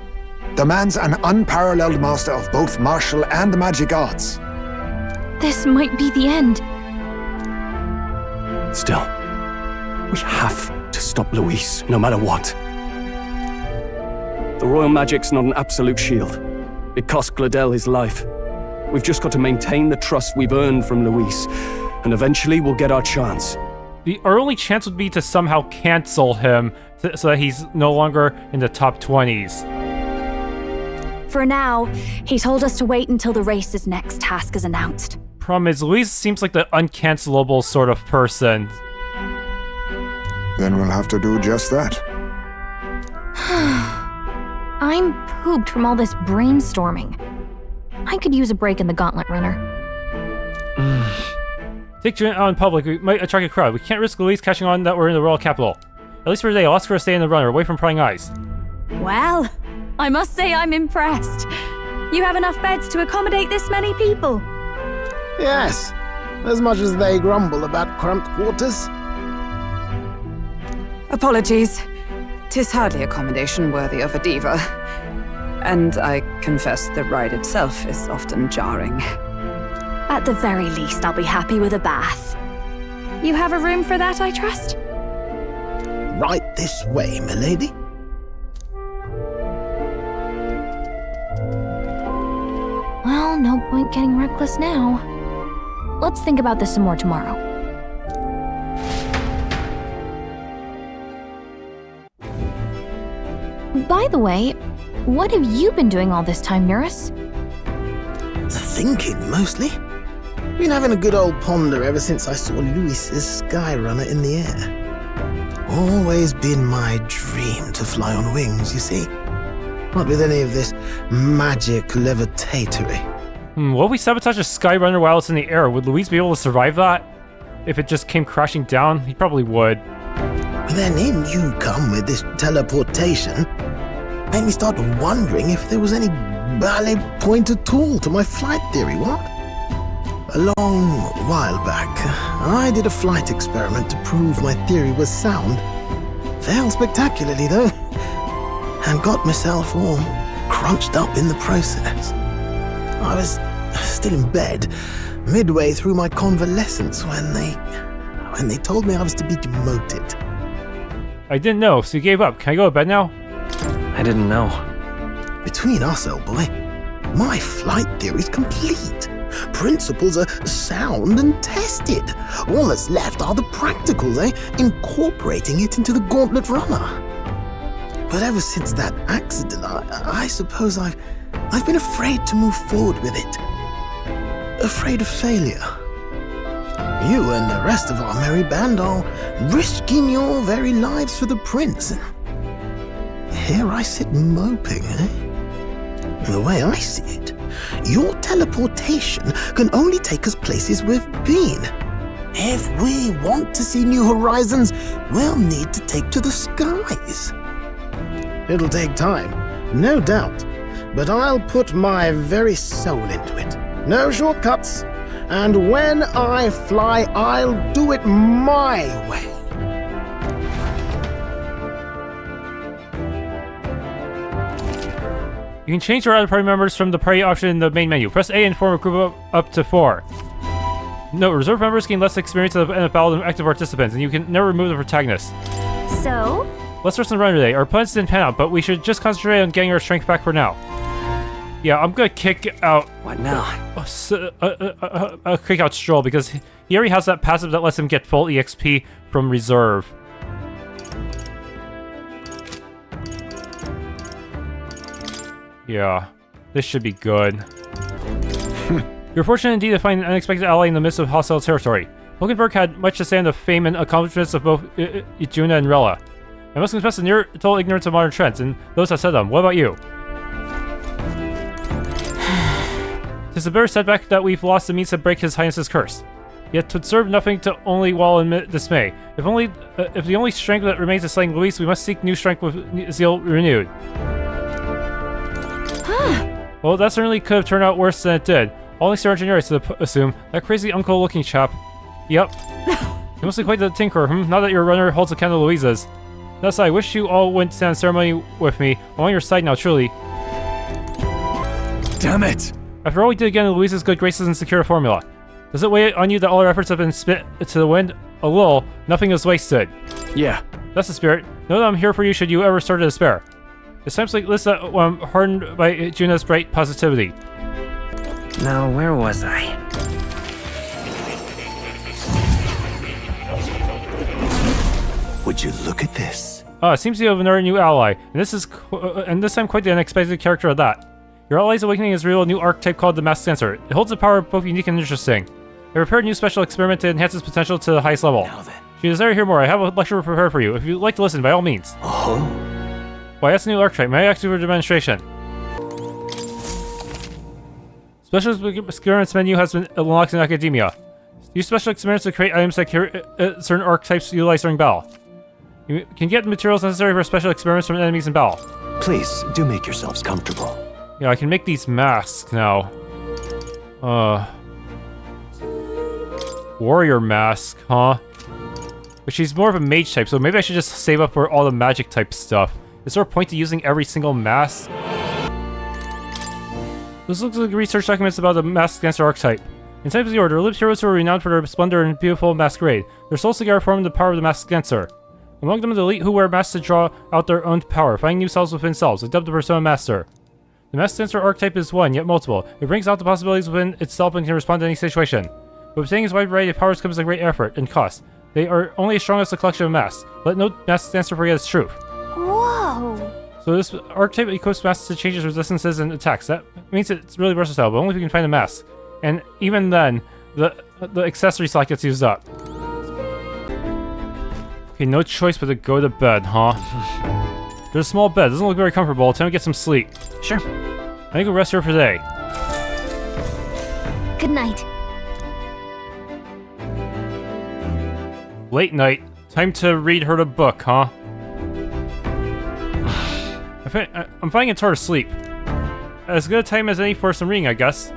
The man's an unparalleled master of both martial and magic arts. This might be the end. Still, we have to stop Luis, no matter what. The royal magic's not an absolute shield. It cost Glodell his life. We've just got to maintain the trust we've earned from Luis, and eventually we'll get our chance. The only chance would be to somehow cancel him so that he's no longer in the top 20s. For now, he told us to wait until the race's next task is announced. Problem is, Luis seems like the uncancelable sort of person. Then we'll have to do just that. I'm pooped from all this brainstorming. I could use a break in the Gauntlet Runner. Take Junah out in public, we might attract a crowd. We can't risk Luis catching on that we're in the royal capital. At least for today, I'll ask her to stay in the runner, away from prying eyes. Well, I must say I'm impressed. You have enough beds to accommodate this many people? Yes, as much as they grumble about cramped quarters. Apologies. 'Tis hardly accommodation worthy of a diva. And I confess the ride itself is often jarring. At the very least, I'll be happy with a bath. You have a room for that, I trust? Right this way, milady. Well, no point getting reckless now. Let's think about this some more tomorrow. By the way, what have you been doing all this time, Eurus? Thinking, mostly. Been having a good old ponder ever since I saw Luis's sky runner in the air. Always been my dream to fly on wings, you see. Not with any of this magic levitatory. What if we sabotage a Skyrunner while it's in the air? Would Luis be able to survive that? if it just came crashing down, he probably would. Then in you come with this teleportation. Made me start wondering if there was any ballet point at all to my flight theory, what? A long while back, I did a flight experiment to prove my theory was sound. Failed spectacularly, though, and got myself all crunched up in the process. I was still in bed, midway through my convalescence, when they told me I was to be demoted. I didn't know, so you gave up. Can I go to bed now? I didn't know. Between us, old boy, my flight theory's complete. Principles are sound and tested. All that's left are the practicals, incorporating it into the Gauntlet Runner. But ever since that accident, I suppose I've been afraid to move forward with it. Afraid of failure. You and the rest of our merry band are risking your very lives for the prince. Here I sit moping, The way I see it, your teleportation can only take us places we've been. If we want to see new horizons, we'll need to take to the skies. It'll take time, no doubt, but I'll put my very soul into it. No shortcuts. And when I fly, I'll do it my way. You can change your other party members from the party option in the main menu. Press A and form a group up to 4. Note, reserve members gain less experience in a battle than active participants, and you can never remove the protagonist. So? Let's rest and run today. Our plans didn't pan out, but we should just concentrate on getting our strength back for now. Yeah, I'm gonna kick out... What now? Kick out Stroll, because he already has that passive that lets him get full EXP from reserve. Yeah, this should be good. You're fortunate indeed to find an unexpected ally in the midst of hostile territory. Hulkenberg had much to say on the fame and accomplishments of both Junah and Rella. I must confess to near total ignorance of modern trends, and those that said them. What about you? Tis a bitter setback that we've lost the means to break His Highness's curse. Yet 'twould serve nothing to only wallow in dismay. If the only strength that remains is slaying Louis, we must seek new strength with zeal renewed. Well, that certainly could have turned out worse than it did. All thanks to our engineers, to assume. That crazy uncle-looking chap. Yep. You must be quite the tinkerer, Now that your runner holds a candle to Louise's. Thus, I wish you all went to stand ceremony with me. I'm on your side now, truly. Damn it! After all we did again in Louise's good graces and secure a formula. Does it weigh on you that all our efforts have been spit to the wind? A little. Nothing is wasted. Yeah. That's the spirit. Know that I'm here for you should you ever start to despair. It's times like this that I'm hardened by Junah's bright positivity. Now, where was I? Would you look at this? It seems you have another new ally, and this time quite the unexpected character of that. Your ally's awakening is revealed a new archetype called the Masked Dancer. It holds the power of both unique and interesting. I prepared a new special experiment to enhance its potential to the highest level. If you desire to hear more, I have a lecture prepared for you. If you'd like to listen, by all means. Why, that's a new archetype. May I ask you for a demonstration? Special experiments menu has been unlocked in Academia. Use special experiments to create items that certain archetypes utilize during battle. You can get materials necessary for special experiments from enemies in battle. Please, do make yourselves comfortable. Yeah, I can make these masks now. Warrior mask, huh? But she's more of a mage type, so maybe I should just save up for all the magic type stuff. Is there a point to using every single mask? This looks like research documents about the Masked Dancer archetype. In times of the Order, lived heroes who are renowned for their splendor and beautiful masquerade. Their souls together form the power of the Masked Dancer. Among them, the elite who wear masks to draw out their own power, finding new selves within selves, like dubbed the Persona Master. The Masked Dancer archetype is one, yet multiple. It brings out the possibilities within itself and can respond to any situation. But obtaining its wide variety of powers comes at great effort and cost. They are only as strong as the collection of masks. Let no Masked Dancer forget its truth. Whoa! So this archetype equips masks to change its resistances and attacks. That means it's really versatile, but only if we can find a mask. And even then, the accessory slot gets used up. Okay, no choice but to go to bed, huh? There's a small bed. Doesn't look very comfortable. Time to get some sleep. Sure. I think we'll rest here for today. Good night. Late night. Time to read her a book, huh? I'm finding it's hard to sleep. As good a time as any for some reading, I guess.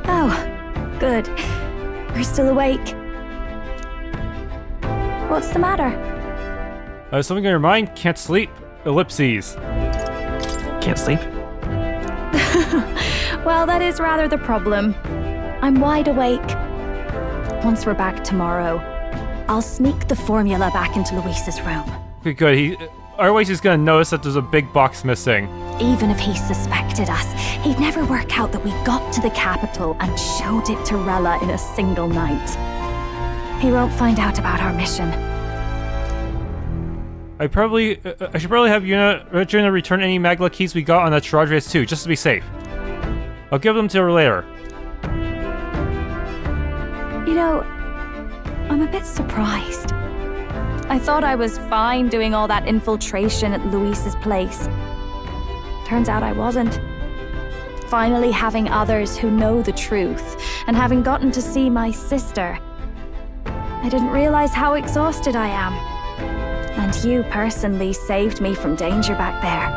Oh, good. You're still awake. What's the matter? Something on your mind? Can't sleep? Ellipses. Can't sleep? Well, that is rather the problem. I'm wide awake. Once we're back tomorrow, I'll sneak the formula back into Luis's room. Okay, good. Otherwise he's gonna notice that there's a big box missing. Even if he suspected us, he'd never work out that we got to the capital and showed it to Rella in a single night. He won't find out about our mission. I should probably have Junah return any Magla keys we got on that Charadrius too, just to be safe. I'll give them to her later. You know, I'm a bit surprised. I thought I was fine doing all that infiltration at Luis's place. Turns out I wasn't. Finally having others who know the truth, and having gotten to see my sister, I didn't realize how exhausted I am. And you personally saved me from danger back there.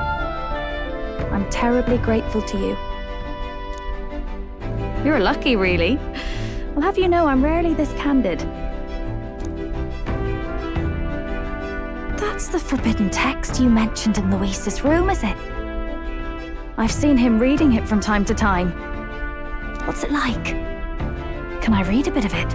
I'm terribly grateful to you. You're lucky, really. I'll have you know I'm rarely this candid. That's the forbidden text you mentioned in Luis's room, is it? I've seen him reading it from time to time. What's it like? Can I read a bit of it?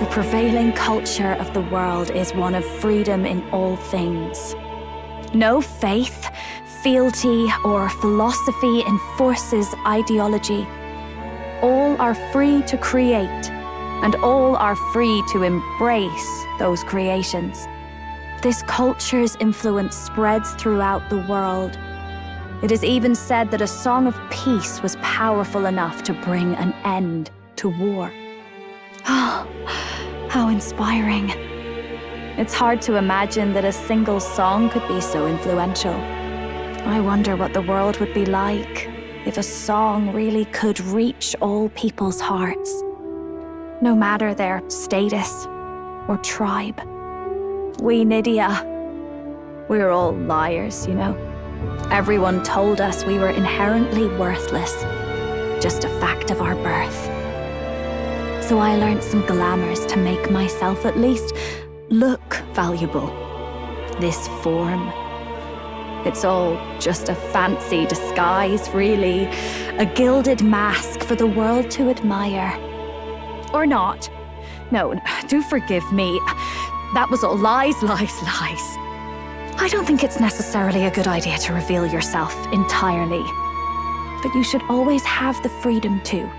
The prevailing culture of the world is one of freedom in all things. No faith, fealty, or philosophy enforces ideology. All are free to create, and all are free to embrace those creations. This culture's influence spreads throughout the world. It is even said that a song of peace was powerful enough to bring an end to war. Oh, how inspiring. It's hard to imagine that a single song could be so influential. I wonder what the world would be like if a song really could reach all people's hearts, no matter their status or tribe. We Nydia, we're all liars, you know. Everyone told us we were inherently worthless, just a fact of our birth. So I learned some glamours to make myself at least look valuable. This form, it's all just a fancy disguise, really. A gilded mask for the world to admire. Or not. No, do forgive me. That was all lies, lies, lies. I don't think it's necessarily a good idea to reveal yourself entirely. But you should always have the freedom to.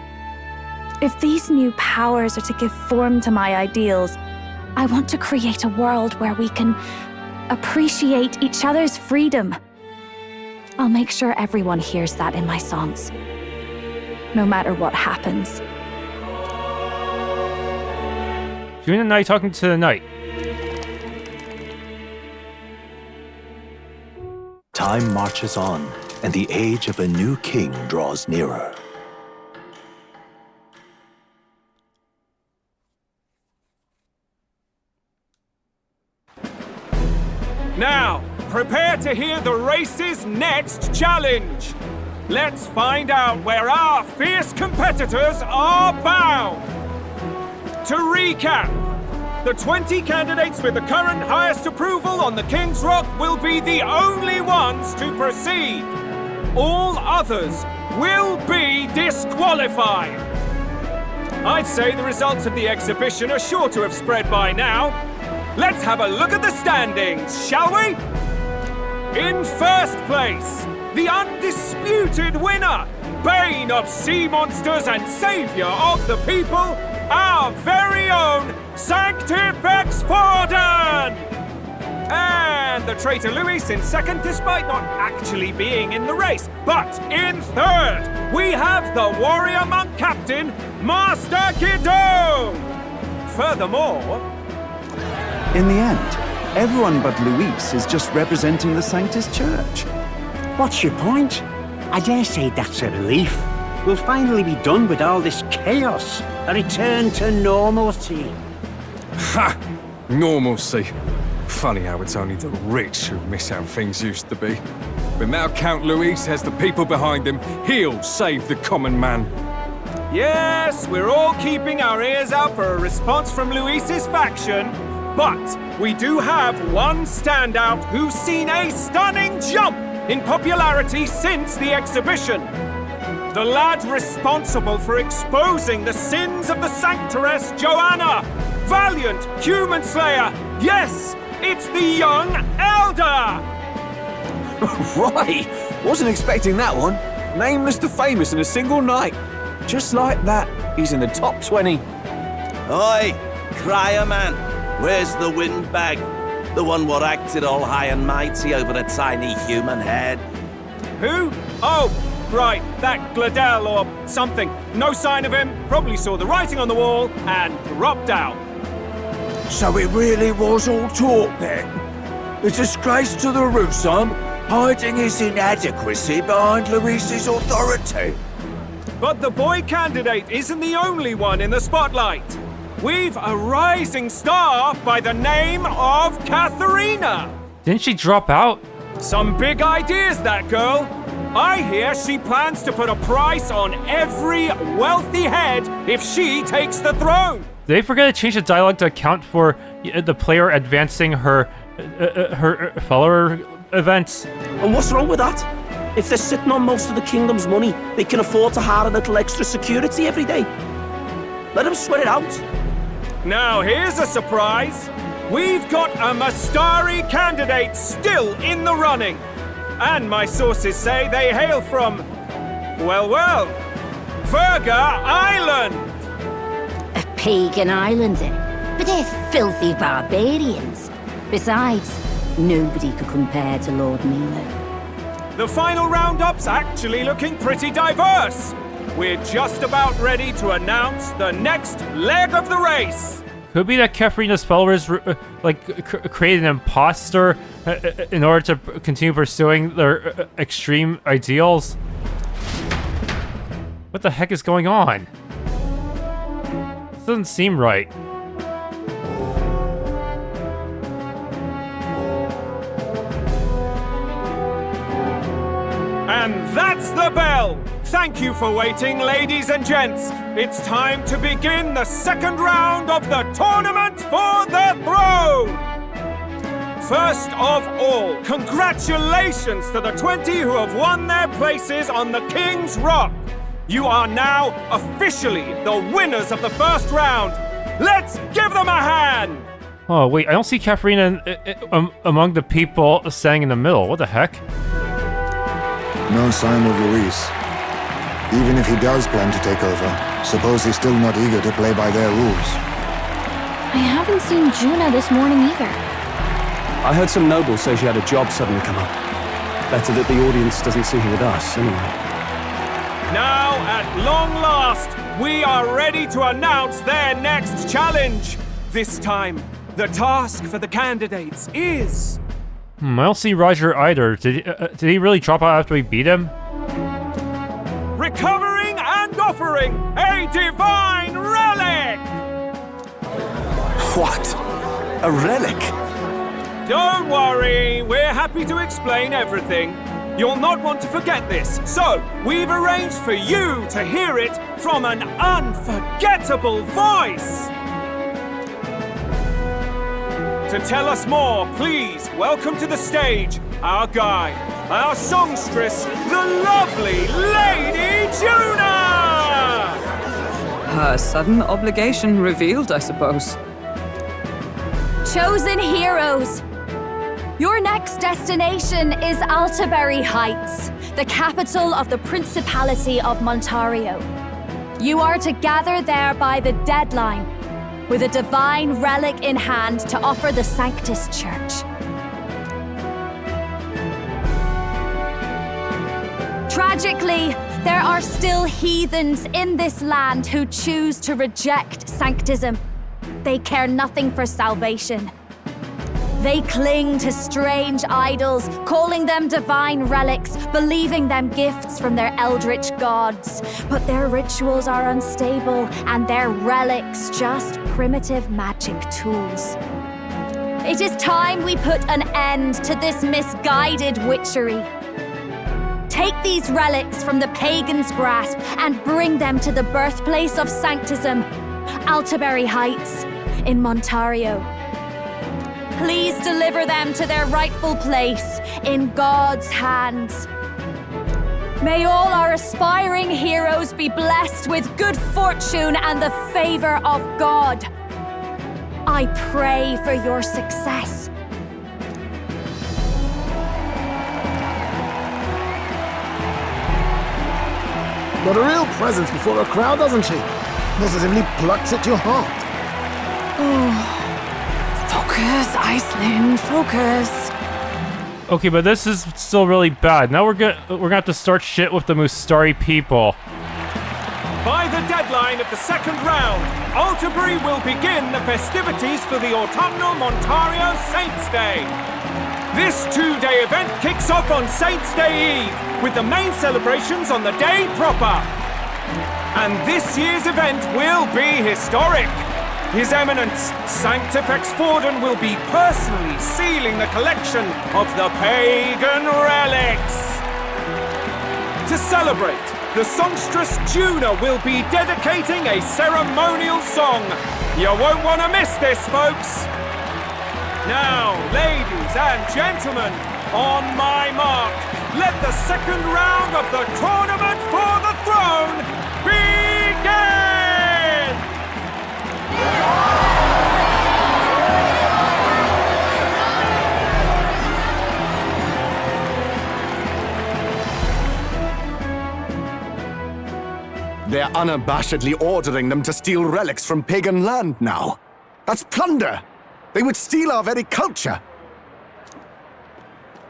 If these new powers are to give form to my ideals, I want to create a world where we can appreciate each other's freedom. I'll make sure everyone hears that in my songs, no matter what happens. Junah and I talking to the night. Time marches on, and the age of a new king draws nearer. Now, prepare to hear the race's next challenge. Let's find out where our fierce competitors are bound. To recap, the 20 candidates with the current highest approval on the King's Rock will be the only ones to proceed. All others will be disqualified. I'd say the results of the exhibition are sure to have spread by now. Let's have a look at the standings, shall we? In first place, the undisputed winner, bane of sea monsters and savior of the people, our very own Sanctifex Forden! And the traitor Louis in second, despite not actually being in the race. But in third, we have the warrior monk captain, Master Guido! Furthermore, in the end, Everyone but Luis is just representing the Sanctus Church. What's your point? I dare say that's a relief. We'll finally be done with all this chaos. A return to normalcy. Ha! Normalcy. Funny how it's only the rich who miss how things used to be. But now Count Luis has the people behind him. He'll save the common man. Yes, we're all keeping our ears out for a response from Luis's faction. But we do have one standout who's seen a stunning jump in popularity since the exhibition. The lad responsible for exposing the sins of the Sanctoress Joanna. Valiant human slayer. Yes, it's the young Elda. Right! Wasn't expecting that one. Nameless to famous in a single night. Just like that, he's in the top 20. Oi, crier man, where's the windbag? The one what acted all high and mighty over a tiny human head. Who? Oh, right, that Glodell or something. No sign of him, probably saw the writing on the wall and dropped out. So it really was all talk then? A disgrace to the Rusum, hiding his inadequacy behind Luis's authority. But the boy candidate isn't the only one in the spotlight. We've a rising star by the name of Katharina. Didn't she drop out? Some big ideas, that girl. I hear she plans to put a price on every wealthy head if she takes the throne. Did they forget to change the dialogue to account for the player advancing her follower events? And what's wrong with that? If they're sitting on most of the kingdom's money, they can afford to hire a little extra security every day. Let them sweat it out. Now here's a surprise. We've got a Mastari candidate still in the running. And my sources say they hail from, well, Virga Island. A pagan island, eh? But they're filthy barbarians. Besides, nobody could compare to Lord Milo. The final roundup's actually looking pretty diverse. We're just about ready to announce the next leg of the race. Could be that Katharina's followers created an imposter in order to continue pursuing their extreme ideals. What the heck is going on? This doesn't seem right. And that's the bell! Thank you for waiting, ladies and gents. It's time to begin the second round of the tournament for the throne! First of all, congratulations to the 20 who have won their places on the King's Rock. You are now officially the winners of the first round. Let's give them a hand! Oh, wait, I don't see Katharina among the people standing in the middle. What the heck? No sign of Luis. Even if he does plan to take over, suppose he's still not eager to play by their rules. I haven't seen Junah this morning either. I heard some nobles say she had a job suddenly come up. Better that the audience doesn't see her with us, anyway. Now, at long last, we are ready to announce their next challenge. This time, the task for the candidates is... I don't see Roger either. Did he really drop out after we beat him? Recovering and offering a divine relic! What? A relic? Don't worry, we're happy to explain everything. You'll not want to forget this, so we've arranged for you to hear it from an unforgettable voice. To tell us more, please welcome to the stage our guide, our songstress, the lovely Lady Junah! Her sudden obligation revealed, I suppose. Chosen heroes! Your next destination is Altaberry Heights, the capital of the Principality of Montario. You are to gather there by the deadline, with a divine relic in hand to offer the Sanctus Church. Tragically, there are still heathens in this land who choose to reject sanctism. They care nothing for salvation. They cling to strange idols, calling them divine relics, believing them gifts from their eldritch gods. But their rituals are unstable, and their relics just primitive magic tools. It is time we put an end to this misguided witchery. Take these relics from the pagan's grasp and bring them to the birthplace of Sanctism, Altaberry Heights, in Montario. Please deliver them to their rightful place in God's hands. May all our aspiring heroes be blessed with good fortune and the favor of God. I pray for your success. Got a real presence before a crowd, doesn't she? Positively plucks at your heart. Oh. Focus, Iceland, focus. Okay, but this is still really bad. Now we're gonna have to start shit with the Mustari people. By the deadline of the second round, Altaberry will begin the festivities for the autumnal Montario Saints' Day. This two-day event kicks off on Saints' Day Eve, with the main celebrations on the day proper. And this year's event will be historic. His Eminence, Sanctifex Forden, will be personally sealing the collection of the pagan relics. To celebrate, the songstress Junah will be dedicating a ceremonial song. You won't want to miss this, folks. Now, ladies and gentlemen, on my mark, let the second round of the Tournament for the Throne begin! They're unabashedly ordering them to steal relics from pagan land now. That's plunder! They would steal our very culture!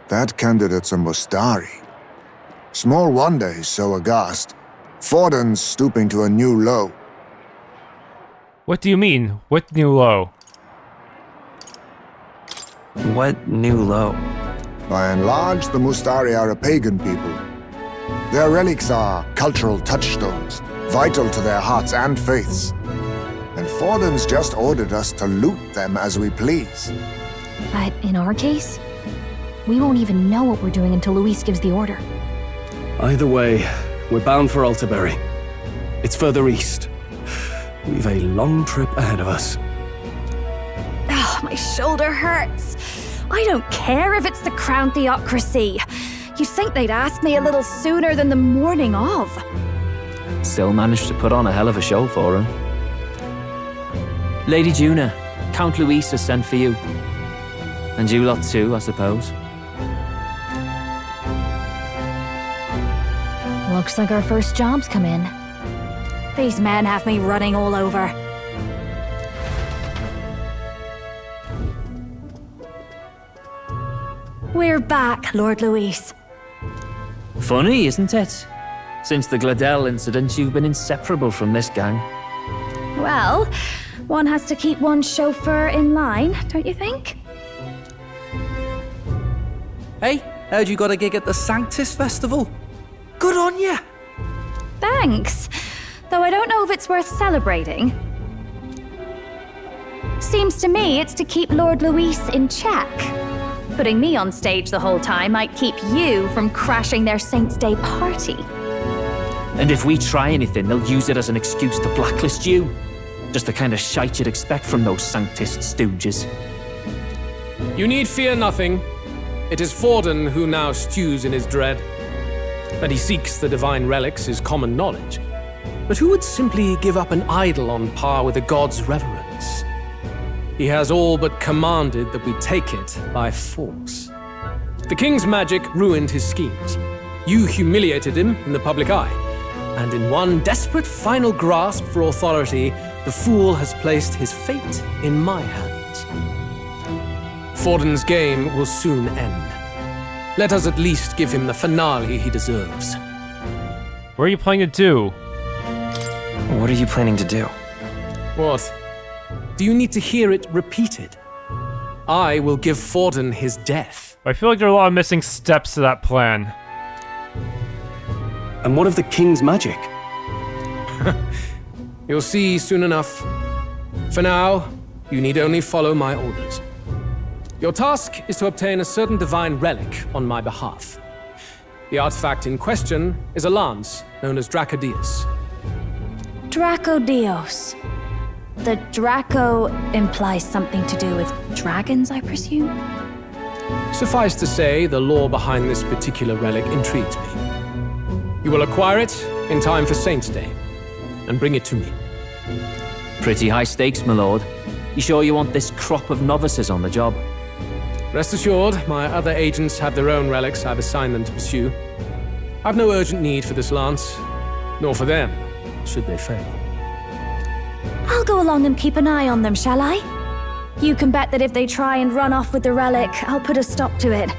That candidate's a Mustari. Small wonder he's so aghast. Forden's stooping to a new low. What do you mean? What new low? What new low? By and large, the Mustari are a pagan people. Their relics are cultural touchstones, vital to their hearts and faiths. And Forden's just ordered us to loot them as we please. But in our case, we won't even know what we're doing until Louis gives the order. Either way, we're bound for Altaberry. It's further east. We've a long trip ahead of us. Oh, my shoulder hurts. I don't care if it's the Crown Theocracy. You'd think they'd ask me a little sooner than the morning of. Still managed to put on a hell of a show for him. Lady Junah, Count Louis has sent for you. And you lot too, I suppose. Looks like our first job's come in. These men have me running all over. We're back, Lord Louis. Funny, isn't it? Since the Glodell incident, you've been inseparable from this gang. Well, one has to keep one's chauffeur in line, don't you think? Hey, heard you got a gig at the Sanctis Festival. Good on ya! Thanks. Though I don't know if it's worth celebrating. Seems to me it's to keep Lord Louis in check. Putting me on stage the whole time might keep you from crashing their Saints' Day party. And if we try anything, they'll use it as an excuse to blacklist you. Just the kind of shite you'd expect from those Sanctist stooges. You need fear nothing. It is Forden who now stews in his dread. That he seeks the divine relics is common knowledge. But who would simply give up an idol on par with a god's reverence? He has all but commanded that we take it by force. The king's magic ruined his schemes. You humiliated him in the public eye. And in one desperate final grasp for authority, the fool has placed his fate in my hands. Forden's game will soon end. Let us at least give him the finale he deserves. What are you planning to do? What are you planning to do? What? Do you need to hear it repeated? I will give Forden his death. I feel like there are a lot of missing steps to that plan. And what of the king's magic? You'll see soon enough. For now, you need only follow my orders. Your task is to obtain a certain divine relic on my behalf. The artifact in question is a lance known as Dracodeus. Dracodeus. The Draco implies something to do with dragons, I presume? Suffice to say, the lore behind this particular relic intrigues me. You will acquire it in time for Saint's Day, and bring it to me. Pretty high stakes, my lord. You sure you want this crop of novices on the job? Rest assured, my other agents have their own relics I've assigned them to pursue. I've no urgent need for this lance, nor for them, should they fail. I'll go along and keep an eye on them, shall I? You can bet that if they try and run off with the relic, I'll put a stop to it.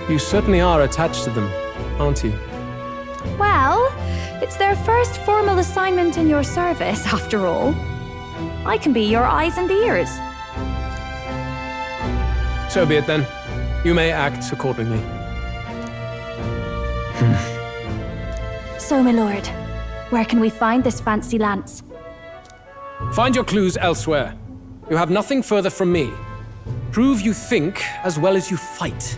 You certainly are attached to them, aren't you? Well, it's their first formal assignment in your service, after all. I can be your eyes and ears. So be it then. You may act accordingly. So, my lord, where can we find this fancy lance? Find your clues elsewhere. You have nothing further from me. Prove you think as well as you fight.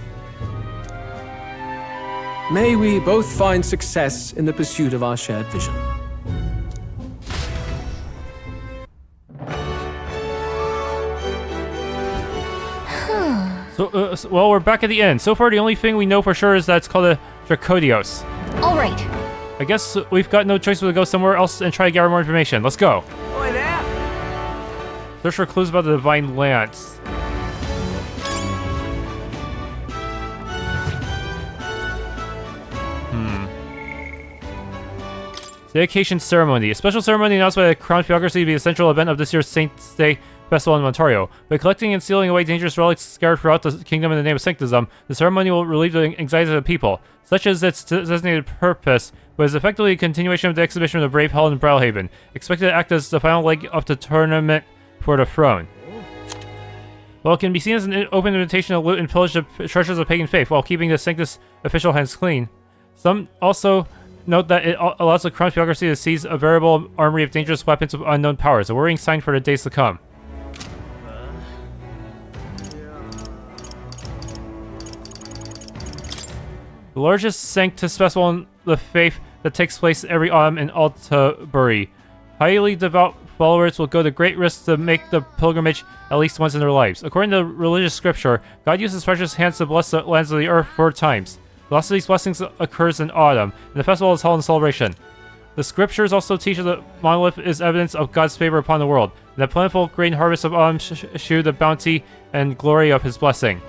May we both find success in the pursuit of our shared vision. Well, we're back at the end. So far, the only thing we know for sure is that it's called a Dracodeus. All right. I guess we've got no choice but to go somewhere else and try to gather more information. Let's go. Oi there! Search for clues about the Divine Lance. Dedication Ceremony. A special ceremony announced by the Crown Theocracy to be a central event of this year's Saint's Day Festival in Ontario. By collecting and sealing away dangerous relics scattered throughout the kingdom in the name of Sanctism, the ceremony will relieve the anxiety of the people, such as its designated purpose, but is effectively a continuation of the exhibition of the Brave held in Brilehaven, expected to act as the final leg of the tournament for the throne. While it can be seen as an open invitation to loot and pillage the treasures of pagan faith while keeping the Sanctus official hands clean, some also note that it allows the Crown Theocracy to seize a veritable armory of dangerous weapons of unknown powers, a worrying sign for the days to come. The largest Sanctus festival in the faith that takes place every autumn in Altabury. Highly devout followers will go to great risks to make the pilgrimage at least once in their lives. According to religious scripture, God uses precious hands to bless the lands of the earth 4 times. The last of these blessings occurs in autumn, and the festival is held in celebration. The scriptures also teach that the monolith is evidence of God's favor upon the world, and that plentiful grain harvests of autumn shew the bounty and glory of his blessing.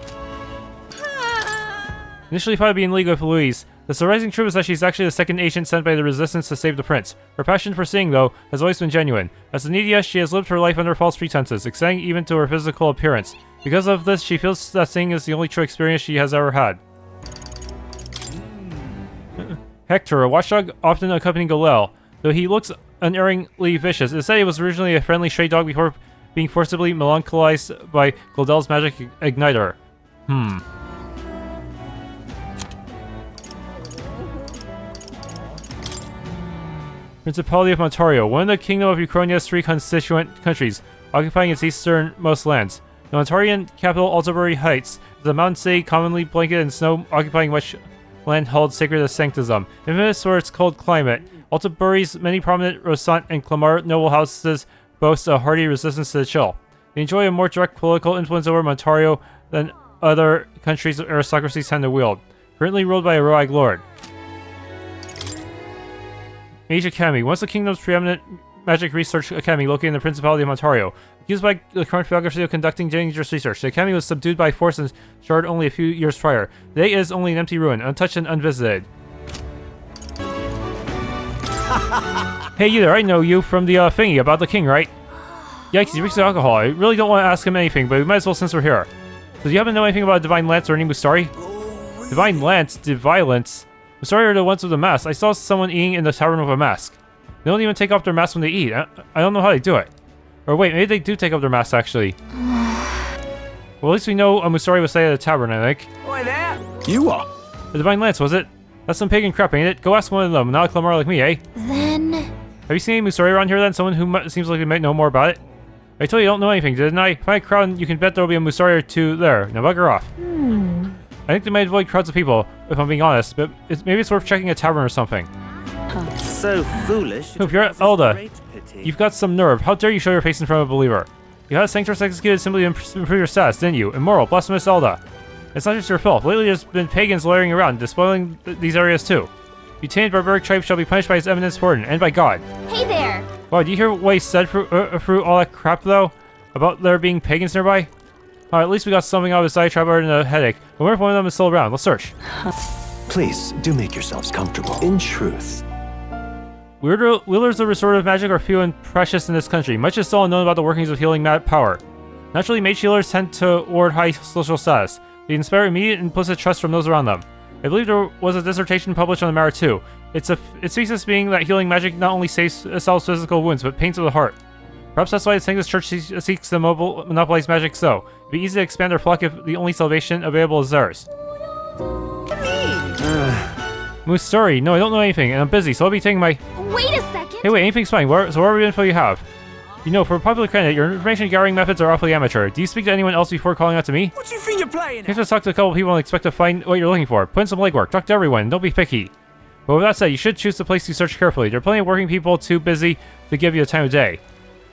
Initially thought to be in league with Louise, the surprising truth is that she's actually the second agent sent by the Resistance to save the prince. Her passion for singing, though, has always been genuine. As a Nidia, she has lived her life under false pretenses, extending even to her physical appearance. Because of this, she feels that singing is the only true experience she has ever had. Hector, a watchdog often accompanying Glodell. Though he looks unerringly vicious, it is said he was originally a friendly stray dog before being forcibly melancholized by Glodell's magic igniter. Principality of Ontario, one of the Kingdom of Euchronia's 3 constituent countries, occupying its easternmost lands. The Ontarian capital, Altabury Heights, is a mountain city commonly blanketed in snow, occupying much land held sacred to Sanctism. Infamous for its cold climate, Altabury's many prominent Rosant and Clamart noble houses boast a hardy resistance to the chill. They enjoy a more direct political influence over Ontario than other countries' aristocracies tend to wield. Currently ruled by a rogue lord. Mage Academy, once the kingdom's preeminent magic research academy located in the Principality of Ontario. Accused by the Crown Theocracy of conducting dangerous research, the academy was subdued by force and charred only a few years prior. Today it is only an empty ruin, untouched and unvisited. Hey you there, I know you from the thingy about the king, right? Yikes, he reeks of alcohol. I really don't want to ask him anything, but we might as well since we're here. So do you happen to know anything about Divine Lance or any Mustari? Divine Lance? Divilence? Mustari are the ones with the mask. I saw someone eating in the tavern with a mask. They don't even take off their mask when they eat. I don't know how they do it. Or wait, maybe they do take off their masks actually. Well, at least we know Musari was staying at the tavern, I think. Oi there! You are? The Divine Lance, was it? That's some pagan crap, ain't it? Go ask one of them, not a Clamar like me, eh? Then... Have you seen any Musari around here then? Someone who seems like they might know more about it? I told you don't know anything, didn't I? If I crowd, you can bet there'll be a Musari or two there. Now bugger off. I think they might avoid crowds of people, if I'm being honest, but maybe it's worth checking a tavern or something. So foolish. If you're Elda, you've got some nerve. How dare you show your face in front of a believer? You had a Sanctus executed simply to improve your status, didn't you? Immoral, blasphemous Elda. It's not just your fault. Lately there's been pagans loitering around, despoiling these areas too. You tainted barbaric tribes shall be punished by his eminence warden, and by God. Hey there! Wow, do you hear what he said through all that crap though? About there being pagans nearby? At least we got something out of his diatribe other than a headache. I wonder if one of them is still around. Let's search. Please, do make yourselves comfortable. In truth, wielders of restorative magic are few and precious in this country. Much is still unknown about the workings of healing power. Naturally, mage healers tend to ward high social status. They inspire immediate and implicit trust from those around them. I believe there was a dissertation published on the matter too. Its thesis being that healing magic not only salves physical wounds, but pains of the heart. Perhaps that's why the Sanctus Church seeks to monopolize magic so. It'd be easy to expand their flock if the only salvation available is theirs. Musari, no, I don't know anything, and I'm busy, so I'll be taking my... Wait a second! Hey, wait, anything's fine. So what are the info you have? You know, for a popular candidate, your information gathering methods are awfully amateur. Do you speak to anyone else before calling out to me? What do you think you're playing at? You have to talk to a couple people and expect to find what you're looking for. Put in some legwork, talk to everyone, don't be picky. But with that said, you should choose the place you search carefully. There are plenty of working people too busy to give you the time of day.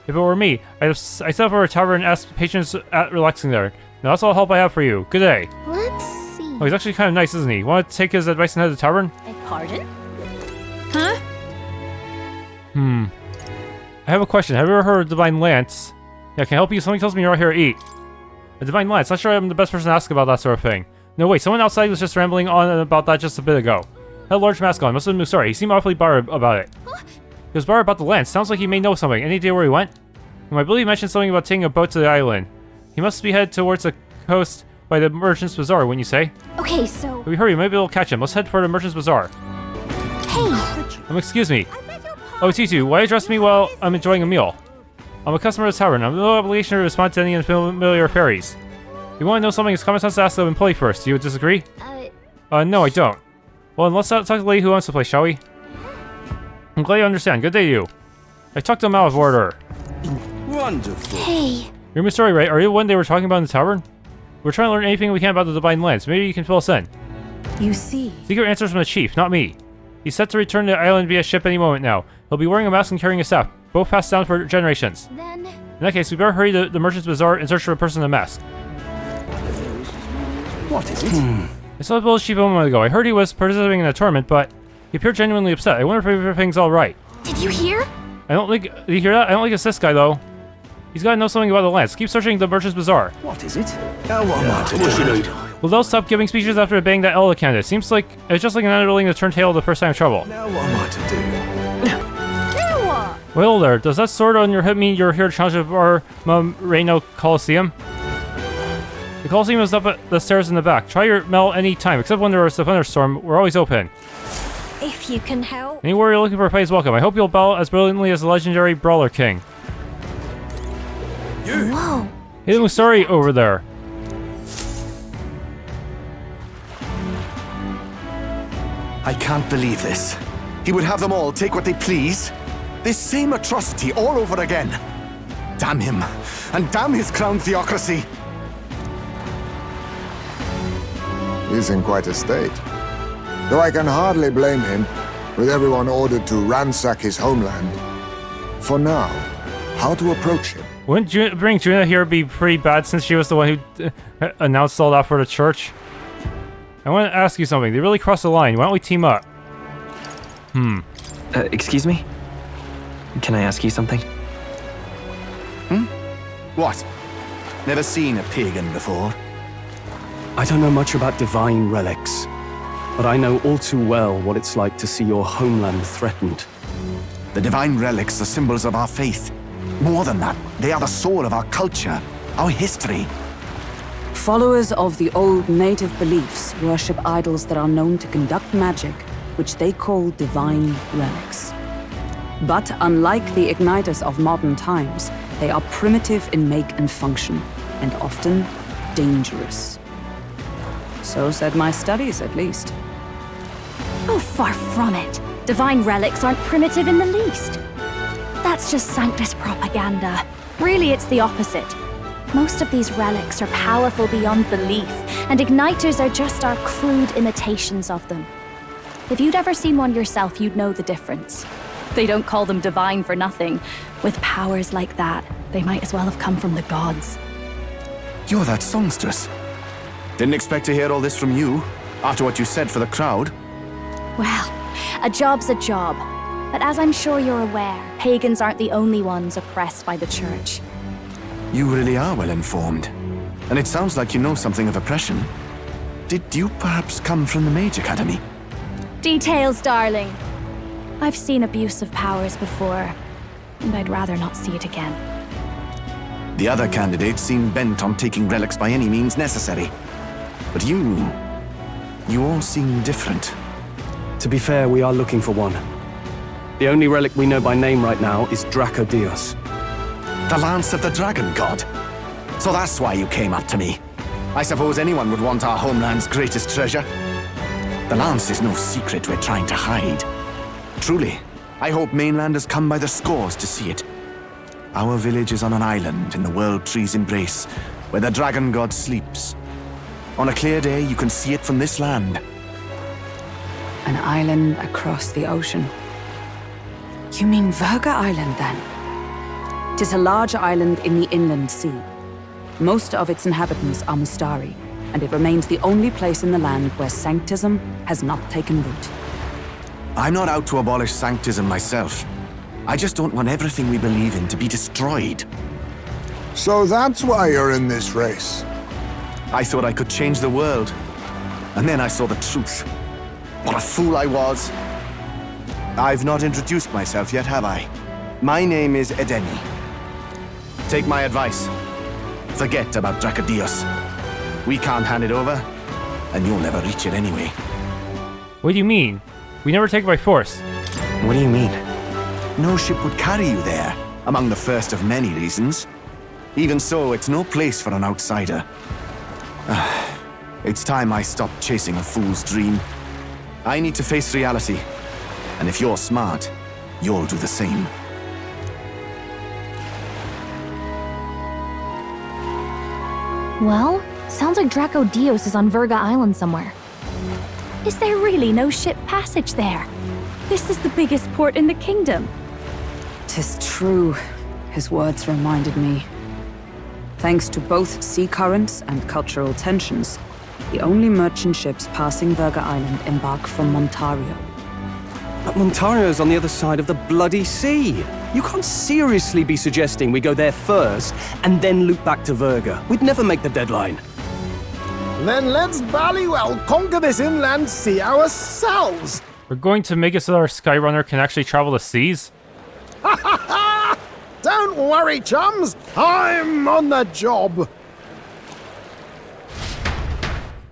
If it were me, I'd set up for a tavern and ask patrons at relaxing there. Now that's all the help I have for you. Good day. Let's see. Oh, he's actually kind of nice, isn't he? Want to take his advice and head to the tavern? Pardon? Huh? I have a question. Have you ever heard of Divine Lance? Yeah, can I help you? Something tells me you're out here to eat. A Divine Lance. Not sure I'm the best person to ask about that sort of thing. No, wait. Someone outside was just rambling on about that just a bit ago. Had a large mask on. Must have been Musari. He seemed awfully bothered about it. He was bothered about the lance. Sounds like he may know something. Any idea where he went? I believe he mentioned something about taking a boat to the island. He must be headed towards the coast by the Merchant's Bazaar, wouldn't you say? Okay, so... If we hurry, maybe we'll catch him. Let's head for the Merchant's Bazaar. Hey! Excuse me. Oh, it's you two. Why address me while I'm enjoying a meal? I'm a customer of the tavern. I have no obligation to respond to any unfamiliar fairies. If you want to know something, it's common sense to ask the employee first. Do you disagree? No, I don't. Well, then let's talk to the lady who owns the place, shall we? I'm glad you understand. Good day to you. I talked to him out of order. Wonderful. Hey. You're Musari, right? Are you the one they were talking about in the tavern? We're trying to learn anything we can about the Divine Lance. Maybe you can fill us in. You see. Seek your answers from the chief, not me. He's set to return to the island via ship any moment now. He'll be wearing a mask and carrying a staff, both passed down for generations. Then... In that case, we better hurry to the Merchant's Bazaar and search for a person in a mask. what is it? I saw the village chief a moment ago. I heard he was participating in a tournament, but he appeared genuinely upset. I wonder if everything's alright. Did you hear? I don't think... Did you hear that? I don't think it's this guy, though. He's got to know something about the lance. Keep searching the Merchant's Bazaar. What is it? What should I do? Will they'll stop giving speeches after banging that Elda candidate? Seems like it's just like an underling to turn tail the first time of trouble. Now what am I to do? Well there, does that sword on your hip mean you're here to challenge our Reno Coliseum? The Coliseum is up at the stairs in the back. Try your metal any time, except when there's a thunderstorm. We're always open. If you can help. Anywhere you're looking for a fight is welcome. I hope you'll battle as brilliantly as the legendary Brawler King. Whoa. Hey, Musari over there. I can't believe this. He would have them all take what they please. This same atrocity all over again. Damn him, and damn his crown theocracy. He's in quite a state. Though I can hardly blame him, with everyone ordered to ransack his homeland. For now, how to approach him? Wouldn't bring Junah here be pretty bad since she was the one who announced all that for the church? I want to ask you something. They really crossed the line. Why don't we team up? Excuse me? Can I ask you something? What? Never seen a pagan before? I don't know much about divine relics, but I know all too well what it's like to see your homeland threatened. The divine relics are symbols of our faith. More than that, they are the soul of our culture, our history. Followers of the old native beliefs worship idols that are known to conduct magic, which they call divine relics. But unlike the igniters of modern times, they are primitive in make and function, and often dangerous. So said my studies, at least. Oh, far from it. Divine relics aren't primitive in the least. That's just Sanctus propaganda. Really, it's the opposite. Most of these relics are powerful beyond belief, and igniters are just our crude imitations of them. If you'd ever seen one yourself, you'd know the difference. They don't call them divine for nothing. With powers like that, they might as well have come from the gods. You're that songstress. Didn't expect to hear all this from you, after what you said for the crowd. Well, a job's a job. But as I'm sure you're aware, pagans aren't the only ones oppressed by the church. You really are well informed. And it sounds like you know something of oppression. Did you perhaps come from the Mage Academy? Details, darling. I've seen abuse of powers before, and I'd rather not see it again. The other candidates seem bent on taking relics by any means necessary. But you all seem different. To be fair, we are looking for one. The only relic we know by name right now is Dracodeus. The Lance of the Dragon God? So that's why you came up to me. I suppose anyone would want our homeland's greatest treasure. The Lance is no secret we're trying to hide. Truly, I hope mainlanders come by the scores to see it. Our village is on an island in the World Tree's embrace, where the Dragon God sleeps. On a clear day, you can see it from this land. An island across the ocean. You mean Virga Island, then? 'Tis a large island in the inland sea. Most of its inhabitants are Mustari, and it remains the only place in the land where sanctism has not taken root. I'm not out to abolish sanctism myself. I just don't want everything we believe in to be destroyed. So that's why you're in this race. I thought I could change the world. And then I saw the truth. What a fool I was. I've not introduced myself yet, have I? My name is Edeni. Take my advice. Forget about Dracodeus. We can't hand it over, and you'll never reach it anyway. What do you mean? We never take it by force. What do you mean? No ship would carry you there, among the first of many reasons. Even so, it's no place for an outsider. It's time I stopped chasing a fool's dream. I need to face reality. And if you're smart, you'll do the same. Well, sounds like Dracodeus is on Virga Island somewhere. Is there really no ship passage there? This is the biggest port in the kingdom. 'Tis true, his words reminded me. Thanks to both sea currents and cultural tensions, the only merchant ships passing Virga Island embark from Montario. But Montario's on the other side of the bloody sea. You can't seriously be suggesting we go there first and then loop back to Virga. We'd never make the deadline. Then let's bally well conquer this inland sea ourselves. We're going to make it so that our Skyrunner can actually travel the seas? Ha ha ha! Don't worry, chums. I'm on the job.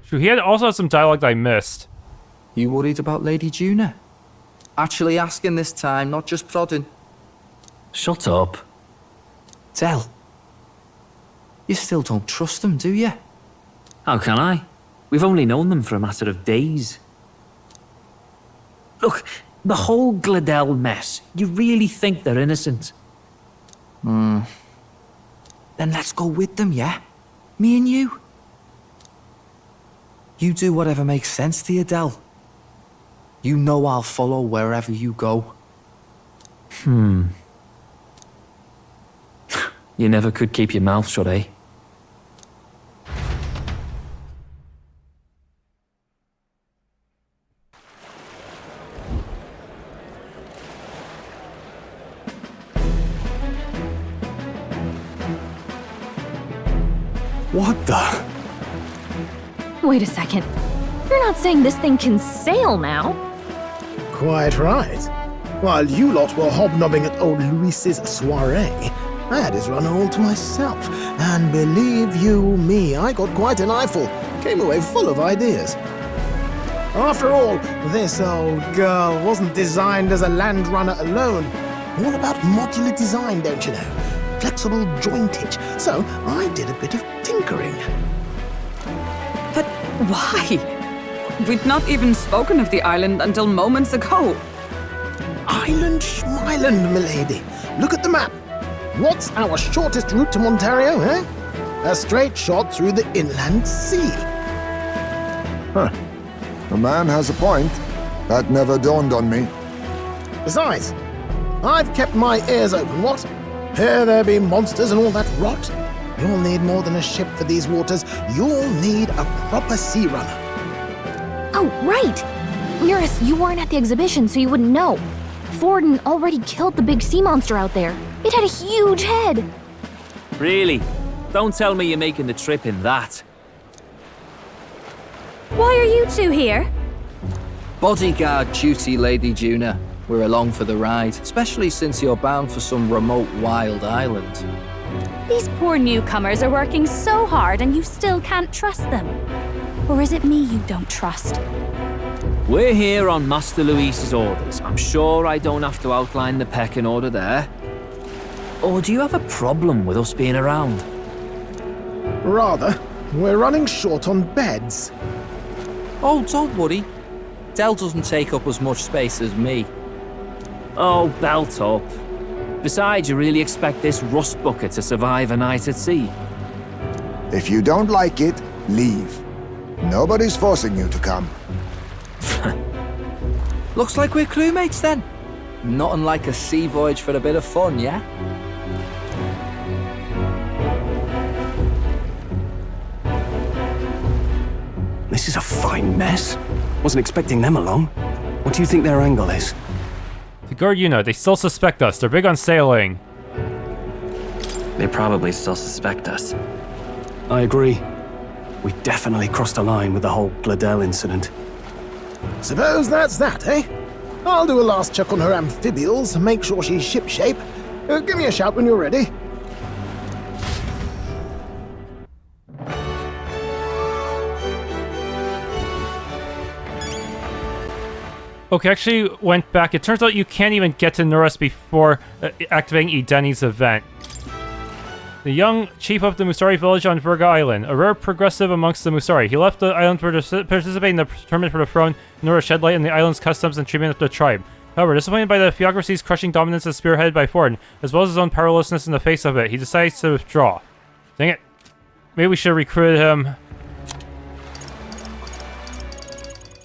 Shoot, he also had some dialogue that I missed. You worried about Lady Junah? Actually asking this time, not just prodding. Shut up. Tell. You still don't trust them, do you? How can I? We've only known them for a matter of days. Look, the whole Glodell mess, you really think they're innocent? Then let's go with them, yeah? Me and you. You do whatever makes sense to you, Del. You know I'll follow wherever you go. You never could keep your mouth shut, eh? What the? Wait a second. You're not saying this thing can sail now? Quite right. While you lot were hobnobbing at old Louis's soiree, I had his runner all to myself. And believe you me, I got quite an eyeful. Came away full of ideas. After all, this old girl wasn't designed as a land runner alone. All about modular design, don't you know? Flexible jointage. So I did a bit of tinkering. Why? We'd not even spoken of the island until moments ago. Island Schmeiland, milady. Look at the map. What's our shortest route to Ontario, eh? A straight shot through the inland sea. Huh. The man has a point. That never dawned on me. Besides, I've kept my ears open, what? Here there be monsters and all that rot. You'll need more than a ship for these waters. You'll need a proper sea runner. Oh, right! Eurus, you weren't at the exhibition, so you wouldn't know. Forden already killed the big sea monster out there. It had a huge head. Really? Don't tell me you're making the trip in that. Why are you two here? Bodyguard duty, Lady Junah. We're along for the ride, especially since you're bound for some remote wild island. These poor newcomers are working so hard and you still can't trust them. Or is it me you don't trust? We're here on Master Louis's orders. I'm sure I don't have to outline the pecking order there. Or do you have a problem with us being around? Rather, we're running short on beds. Oh, don't worry. Dell doesn't take up as much space as me. Oh, belt up. Besides, you really expect this rust bucket to survive a night at sea? If you don't like it, leave. Nobody's forcing you to come. Looks like we're crewmates then. Nothing like a sea voyage for a bit of fun, yeah? This is a fine mess. Wasn't expecting them along. What do you think their angle is? To guard Junah, they still suspect us. They're big on sailing. They probably still suspect us. I agree. We definitely crossed a line with the whole Glodell incident. Suppose that's that, eh? I'll do a last check on her amphibials, make sure she's shipshape. Give me a shout when you're ready. Okay, actually went back. It turns out you can't even get to Unrest before activating Edeni's event. The young chief of the Musari village on Virga Island, a rare progressive amongst the Musari. He left the island to participate in the tournament for the throne in order to shed light on the island's customs and treatment of the tribe. However, disappointed by the theocracy's crushing dominance as spearheaded by Forden, as well as his own powerlessness in the face of it, he decides to withdraw. Dang it. Maybe we should recruit him.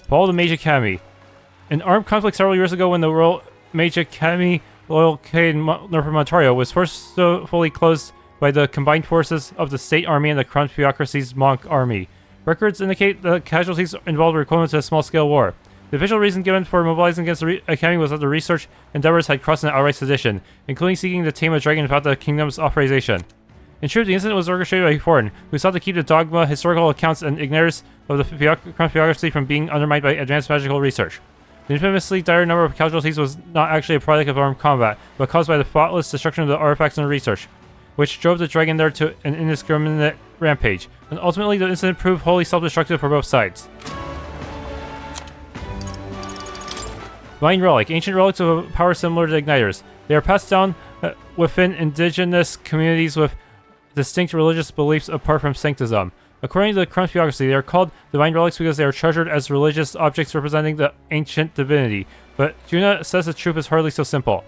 Paul the Mage Academy. An armed conflict several years ago when the Royal Mage Academy located in North Ontario was forcefully closed by the combined forces of the state army and the crown theocracy's monk army. Records indicate the casualties involved were equivalent to a small-scale war. The official reason given for mobilizing against the Academy was that the research endeavors had crossed an outright sedition, including seeking to tame a dragon without the kingdom's authorization. In truth, the incident was orchestrated by Forden, who sought to keep the dogma, historical accounts, and ignorance of the crown theocracy from being undermined by advanced magical research. The infamously dire number of casualties was not actually a product of armed combat, but caused by the thoughtless destruction of the artifacts and research, which drove the dragon there to an indiscriminate rampage, and ultimately the incident proved wholly self-destructive for both sides. Divine Relic, ancient relics of a power similar to Igniters. They are passed down within indigenous communities with distinct religious beliefs apart from sanctism. According to the Crown Theocracy, they are called Divine Relics because they are treasured as religious objects representing the ancient divinity, but Junah says the truth is hardly so simple.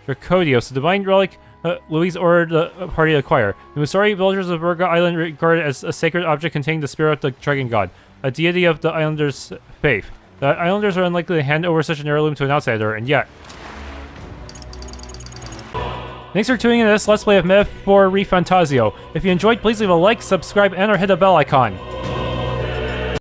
Dracodios, the Divine Relic Louis ordered the party to acquire. The Musari villagers of Virga Island regard it as a sacred object containing the spirit of the Dragon God, a deity of the islanders' faith. The islanders are unlikely to hand over such an heirloom to an outsider, and yet... Thanks for tuning in to this Let's Play of Myth for ReFantazio. If you enjoyed, please leave a like, subscribe, and or hit the bell icon.